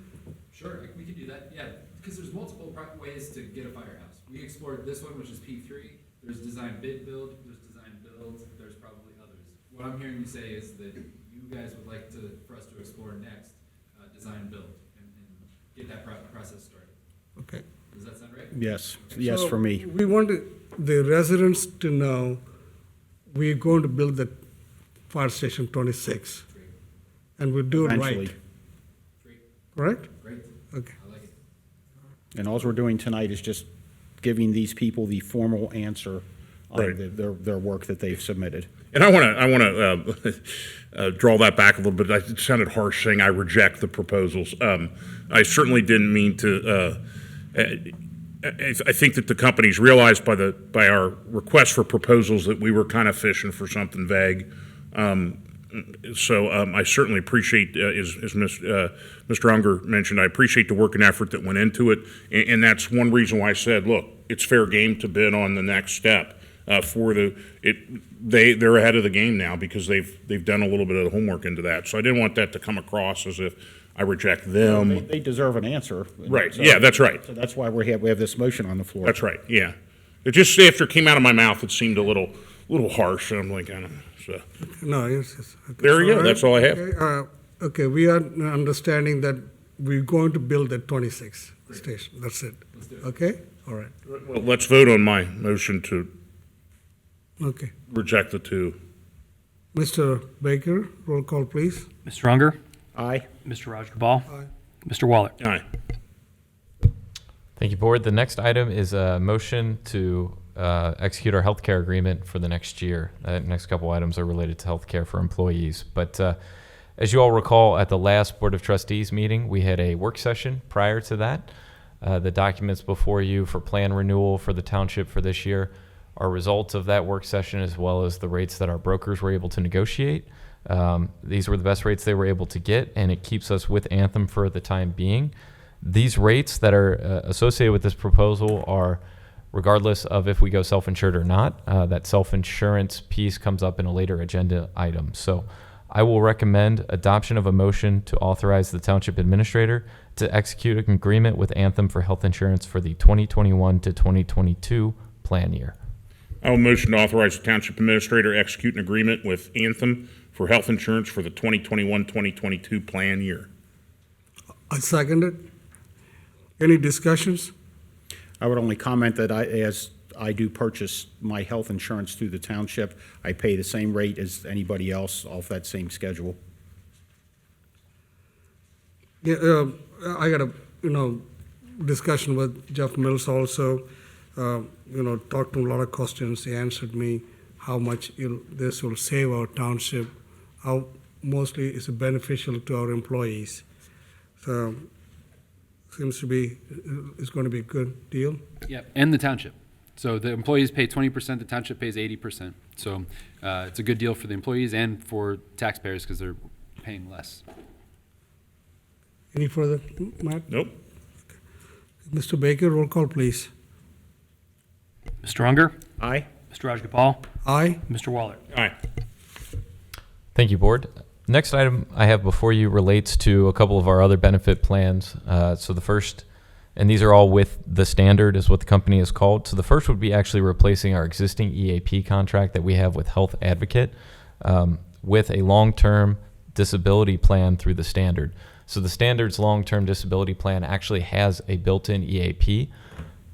Sure, we can do that, yeah, because there's multiple ways to get a firehouse. We explored this one, which is P3, there's design bid build, there's design build, there's probably others. What I'm hearing you say is that you guys would like for us to explore next, design build, and get that process started. Okay. Does that sound right? Yes, yes, for me. We want the residents to know we're going to build the fire station 26. And we'll do it Eventually. right. Correct? Great. Okay. I like it. And all we're doing tonight is just giving these people the formal answer on Right. their work that they've submitted. And I want to draw that back a little bit. It sounded harsh saying I reject the proposals. I certainly didn't mean to. I think that the companies realized by our request for proposals that we were kind of fishing for something vague. So I certainly appreciate, as Mr. Unger mentioned, I appreciate the work and effort that went into it, and that's one reason why I said, look, it's fair game to bid on the next step. They're ahead of the game now because they've done a little bit of the homework into that. So I didn't want that to come across as if I reject them. They deserve an answer. Right. So- Yeah, that's right. So that's why we have this motion on the floor. That's right. Yeah. It just after it came out of my mouth, it seemed a little harsh. I'm like, I don't know. So. No, yes. Okay. There you go. That's all I have. Okay, we are understanding that we're going to build the 26 station. That's it. Let's do it. Okay? All right. Well, let's vote on my motion to Okay. reject the two. Mr. Baker, roll call, please. Mr. Unger? Aye. Mr. Rajagopal? Aye. Mr. Waller? Aye. Thank you, Board. The next item is a motion to execute our healthcare agreement for the next year. Next couple items are related to healthcare for employees. But as you all recall, at the last Board of Trustees meeting, we had a work session prior to that. The documents before you for plan renewal for the township for this year are results of that work session, as well as the rates that our brokers were able to negotiate. These were the best rates they were able to get, and it keeps us with Anthem for the time being. These rates that are associated with this proposal are regardless of if we go self-insured or not. That self-insurance piece comes up in a later agenda item. So I will recommend adoption of a motion to authorize the township administrator to execute an agreement with Anthem for health insurance for the 2021 to 2022 plan year. I will motion to authorize the township administrator to execute an agreement with Anthem for health insurance for the 2021-2022 plan year. I second it. Any discussions? I would only comment that as I do purchase my health insurance through the township, I pay the same rate as anybody else off that same schedule. Yeah, I got a, discussion with Jeff Mills also. Talked to him a lot of questions. He answered me how much this will save our township, how mostly it's beneficial to our employees. So seems to be, it's going to be a good deal. Yep, and the township. So the employees pay 20%, the township pays 80%. So it's a good deal for the employees and for taxpayers because they're paying less. Any further, Matt? Nope. Mr. Baker, roll call, please. Mr. Unger? Aye. Mr. Rajagopal? Aye. Mr. Waller? Aye. Thank you, Board. Next item I have before you relates to a couple of our other benefit plans. So the first, and these are all with the standard is what the company is called. So the first would be actually replacing our existing EAP contract that we have with Health Advocate with a long-term disability plan through the standard. So the standard's long-term disability plan actually has a built-in EAP.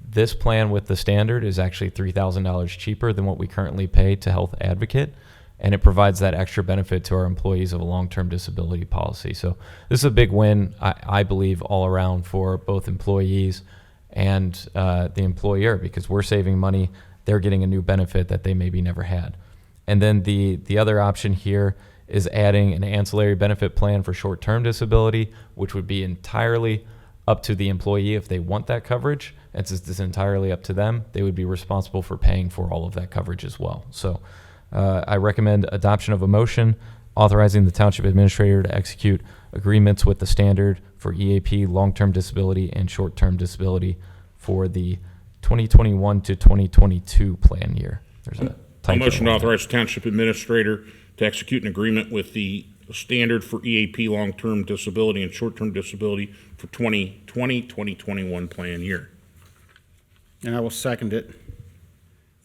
This plan with the standard is actually $3,000 cheaper than what we currently pay to Health Advocate, and it provides that extra benefit to our employees of a long-term disability policy. So this is a big win, I believe, all around for both employees and the employer, because we're saving money, they're getting a new benefit that they maybe never had. And then the other option here is adding an ancillary benefit plan for short-term disability, which would be entirely up to the employee if they want that coverage. And since it's entirely up to them, they would be responsible for paying for all of that coverage as well. So I recommend adoption of a motion authorizing the Township Administrator to execute agreements with the standard for EAP, long-term disability, and short-term disability for the 2021 to 2022 plan year. There's a A motion to authorize the Township Administrator to execute an agreement with the standard for EAP, long-term disability, and short-term disability for 2020-2021 plan year. And I will second it.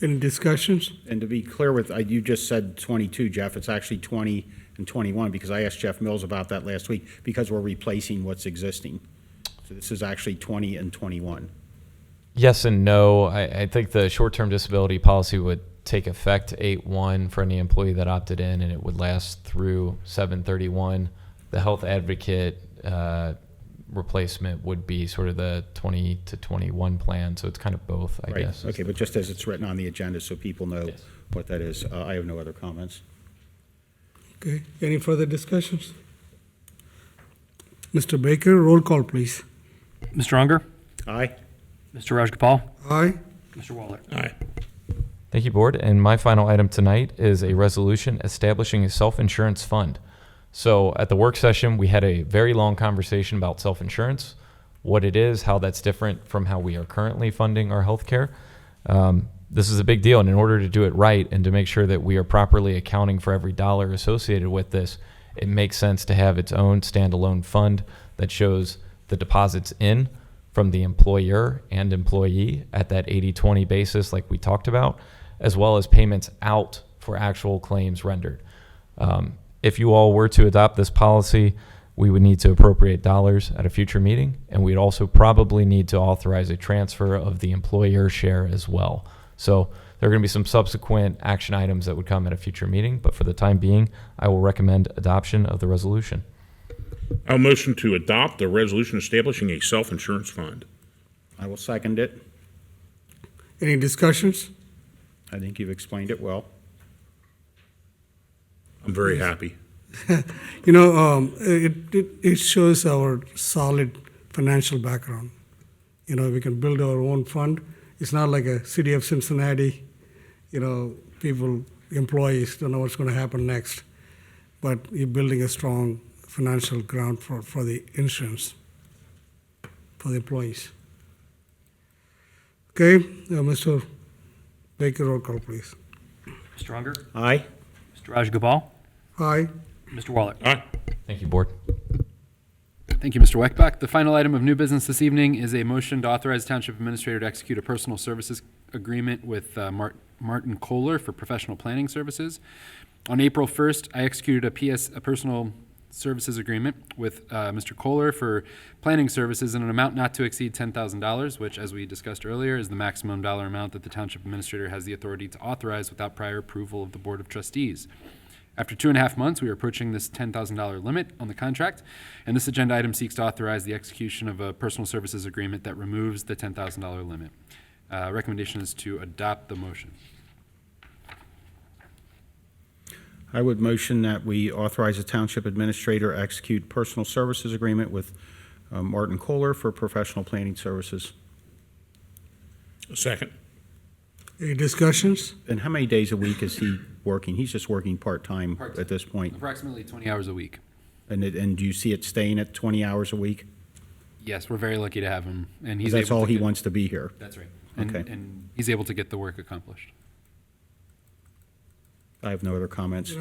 Any discussions? And to be clear with, you just said 22, Jeff, it's actually 20 and 21, because I asked Jeff Mills about that last week, because we're replacing what's existing. So this is actually 20 and 21. Yes and no. I think the short-term disability policy would take effect 8/1 for any employee that opted in, and it would last through 7/31. The Health Advocate replacement would be sort of the 20 to 21 plan, so it's kind of both, I guess. Okay, but just as it's written on the agenda, so people know Yes. what that is. I have no other comments. Okay, any further discussions? Mr. Baker, roll call, please. Mr. Unger? Aye. Mr. Rajagopal? Aye. Mr. Waller? Aye. Thank you, Board. And my final item tonight is a resolution establishing a self-insurance fund. So at the work session, we had a very long conversation about self-insurance, what it is, how that's different from how we are currently funding our healthcare. This is a big deal, and in order to do it right and to make sure that we are properly accounting for every dollar associated with this, it makes sense to have its own standalone fund that shows the deposits in from the employer and employee at that 80-20 basis like we talked about, as well as payments out for actual claims rendered. If you all were to adopt this policy, we would need to appropriate dollars at a future meeting, and we'd also probably need to authorize a transfer of the employer share as well. So there are going to be some subsequent action items that would come at a future meeting, but for the time being, I will recommend adoption of the resolution. I'll motion to adopt the resolution establishing a self-insurance fund. I will second it. Any discussions? I think you've explained it well. I'm very happy. You know, it shows our solid financial background. You know, we can build our own fund. It's not like a city of Cincinnati, you know, people, employees don't know what's going to happen next. But you're building a strong financial ground for the insurance, for the employees. Okay, Mr. Baker, roll call, please. Mr. Unger? Aye. Mr. Rajagopal? Aye. Mr. Waller? Aye. Thank you, Board. Thank you, Mr. Weckbach. The final item of new business this evening is a motion to authorize Township Administrator to execute a personal services agreement with Martin Kohler for professional planning services. On April 1st, I executed a personal services agreement with Mr. Kohler for planning services in an amount not to exceed $10,000, which, as we discussed earlier, is the maximum dollar amount that the Township Administrator has the authority to authorize without prior approval of the Board of Trustees. After 2.5 months, we are approaching this $10,000 limit on the contract, and this agenda item seeks to authorize the execution of a personal services agreement that removes the $10,000 limit. Recommendation is to adopt the motion. I would motion that we authorize the Township Administrator to execute personal services agreement with Martin Kohler for professional planning services. A second. Any discussions? And how many days a week is he working? He's just working part-time at this point. Approximately 20 hours a week. And do you see it staying at 20 hours a week? Yes, we're very lucky to have him, and he's That's able all to he get- wants to be here. That's right. And, Okay. and he's able to get the work accomplished. I have no other comments.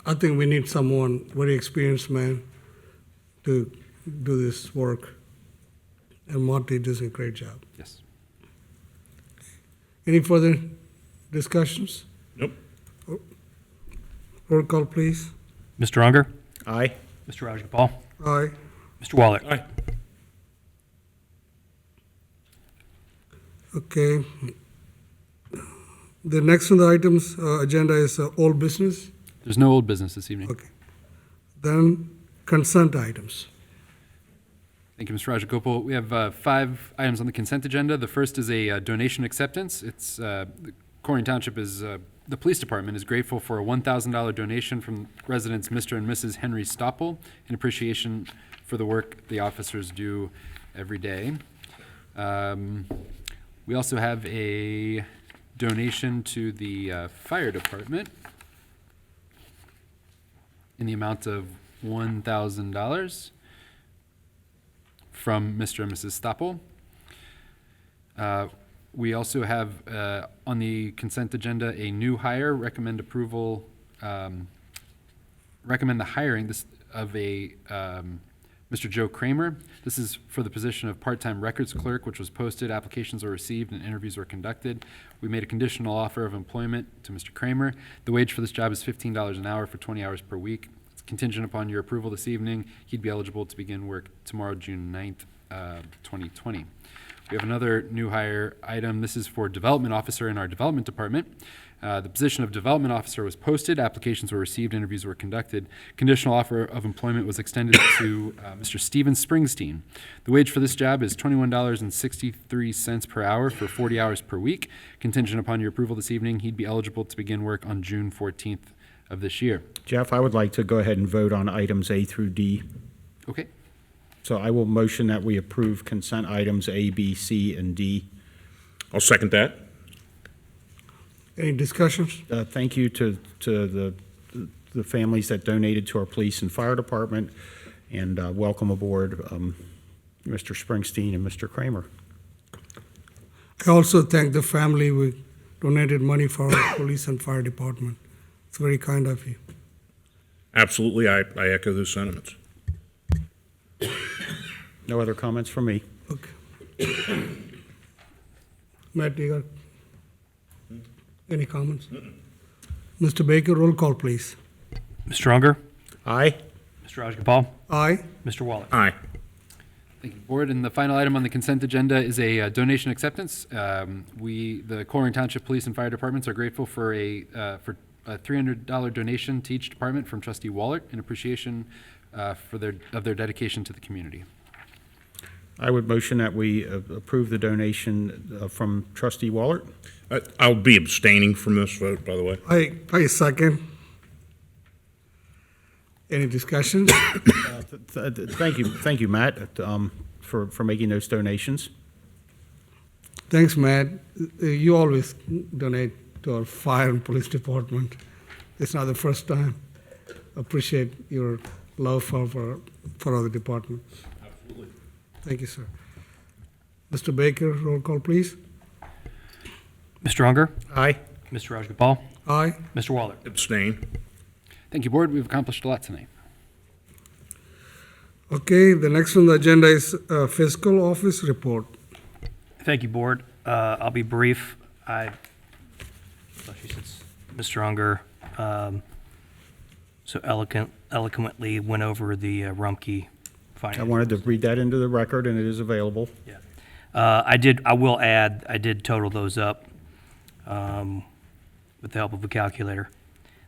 I think we need someone, very experienced man, to do this work. And Marty does a great job. Yes. Any further discussions? Nope. Roll call, please. Mr. Unger? Aye. Mr. Rajagopal? Aye. Mr. Waller? Aye. Okay. The next on the items agenda is old business. There's no old business this evening. Okay. Then consent items. Thank you, Mr. Rajagopal. We have 5 items on the consent agenda. The first is a donation acceptance. It's the Colerain Township is the police department is grateful for a $1,000 donation from residents Mr. and Mrs. Henry Stoppel in appreciation for the work the officers do every day. We also have a donation to the fire department in the amount of $1,000 from Mr. and Mrs. Stoppel. We also have on the consent agenda a new hire. Recommend approval. Recommend the hiring of a Mr. Joe Kramer. This is for the position of part-time records clerk, which was posted. Applications were received and interviews were conducted. We made a conditional offer of employment to Mr. Kramer. The wage for this job is $15 an hour for 20 hours per week. It's contingent upon your approval this evening. He'd be eligible to begin work tomorrow, June 9th, 2020. We have another new hire item. This is for development officer in our development department. The position of development officer was posted, applications were received, interviews were conducted. Conditional offer of employment was extended to Mr. Steven Springsteen. The wage for this job is $21.63 per hour for 40 hours per week. Contingent upon your approval this evening, he'd be eligible to begin work on June 14th of this year. Jeff, I would like to go ahead and vote on items A through D. Okay. So I will motion that we approve consent items A, B, C, and D. I'll second that. Any discussions? Thank you to the families that donated to our police and fire department, and welcome aboard Mr. Springsteen and Mr. Kramer. I also thank the family who donated money for our police and fire department. It's very kind of you. Absolutely, I echo those sentiments. No other comments from me. Okay. Matt, you got any comments? Mr. Baker, roll call, please. Mr. Unger? Aye. Mr. Rajagopal? Aye. Mr. Waller? Aye. Thank you, Board. And the final item on the consent agenda is a donation acceptance. The Colerain Township Police and Fire Departments are grateful for a $300 donation to each department from Trustee Wallert in appreciation of their dedication to the community. I would motion that we approve the donation from Trustee Wallert. I'll be abstaining from this vote, by the way. I second. Any discussions? Thank you, Matt, for making those donations. Thanks, Matt. You always donate to our fire and police department. It's not the first time. Appreciate your love for other departments. Absolutely. Thank you, sir. Mr. Baker, roll call, please. Mr. Unger? Aye. Mr. Rajagopal? Aye. Mr. Waller? Abstain. Thank you, Board. We've accomplished a lot tonight. Okay, the next on the agenda is fiscal office report. Thank you, Board. I'll be brief. Especially since Mr. Unger so eloquently went over the Rumpke financials. I wanted to read that into the record, and it is available. Yeah. I will add, I did total those up with the help of a calculator.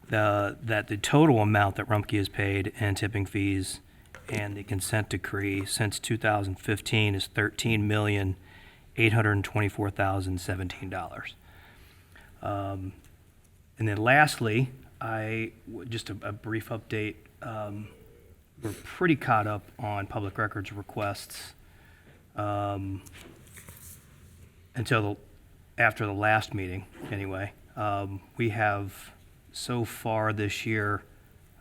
That the total amount that Rumpke has paid in tipping fees and the consent decree since 2015 is $13,824,017. And then lastly, just a brief update. We're pretty caught up on public records requests until after the last meeting, anyway. We have so far this year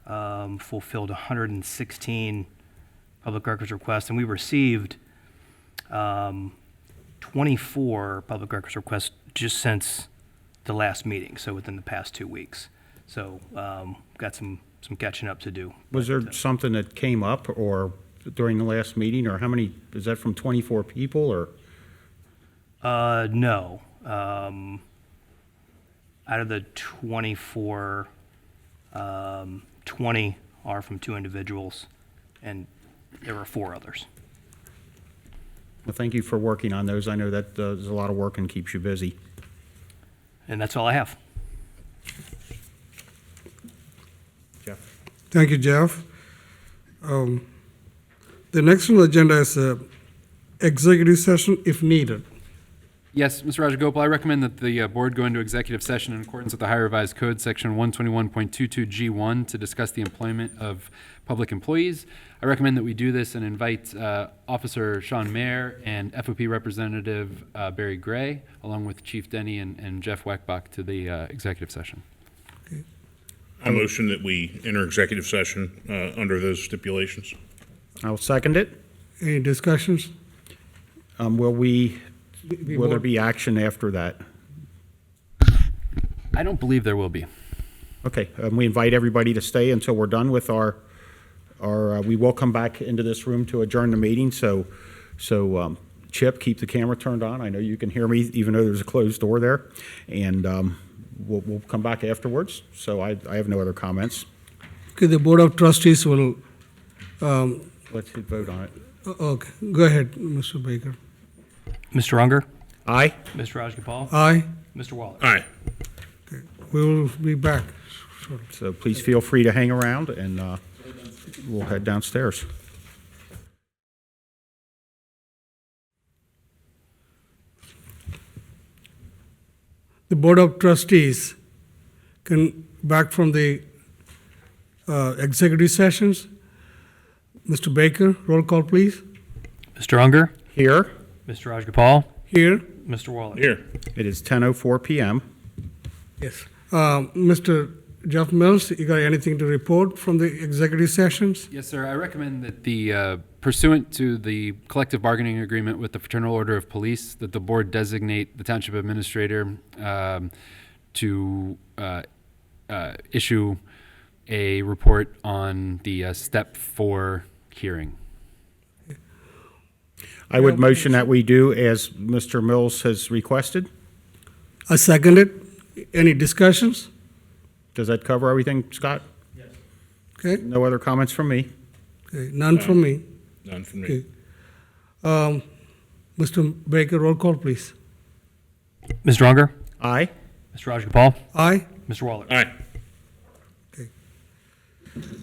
fulfilled 116 public records requests, and we received 24 public records requests just since the last meeting, so within the past 2 weeks. So got some catching up to do. Was there something that came up or during the last meeting, or how many, is that from 24 people, or? No. Out of the 24, 20 are from 2 individuals, and there were 4 others. Well, thank you for working on those. I know that is a lot of work and keeps you busy. And that's all I have. Jeff? Thank you, Jeff. The next on the agenda is executive session if needed. Yes, Mr. Rajagopal, I recommend that the board go into executive session in accordance with the Ohio Revised Code, Section 121.22G1, to discuss the employment of public employees. I recommend that we do this and invite Officer Sean Mayer and FOP Representative Barry Gray, along with Chief Denny and Jeff Weckbach, to the executive session. I motion that we enter executive session under those stipulations. I'll second it. Any discussions? Will there be action after that? I don't believe there will be. Okay, we invite everybody to stay until we're done with our we will come back into this room to adjourn the meeting, so Chip, keep the camera turned on. I know you can hear me even though there's a closed door there, and we'll come back afterwards, so I have no other comments. Okay, the Board of Trustees will, Let's vote on it. okay, go ahead, Mr. Baker. Mr. Unger? Aye. Mr. Rajagopal? Aye. Mr. Waller? Aye. We will be back shortly. So please feel free to hang around, and we'll head downstairs. The Board of Trustees can back from the executive sessions. Mr. Baker, roll call, please. Mr. Unger? Here. Mr. Rajagopal? Here. Mr. Waller? Here. It is 10:04 p.m. Yes. Mr. Jeff Mills, you got anything to report from the executive sessions? Yes, sir. I recommend that the pursuant to the collective bargaining agreement with the Fraternal Order of Police, that the board designate the township administrator to issue a report on the step 4 hearing. I would motion that we do as Mr. Mills has requested. I second it. Any discussions? Does that cover everything, Scott? Yes. Okay. No other comments from me? Okay. None from me. None from me. Okay. Mr. Baker, roll call, please. Mr. Unger? Aye. Mr. Rajagopal? Aye. Mr. Waller? Aye.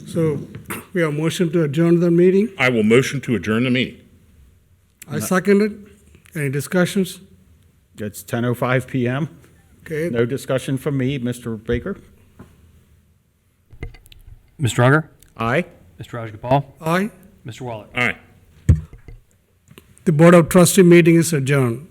So we have motion to adjourn the meeting. I will motion to adjourn the meeting. I second it. Any discussions? It's 10:05 p.m. Okay. No discussion from me, Mr. Baker? Mr. Unger? Aye. Mr. Rajagopal? Aye. Mr. Waller? Aye. The Board of Trustee meeting is adjourned.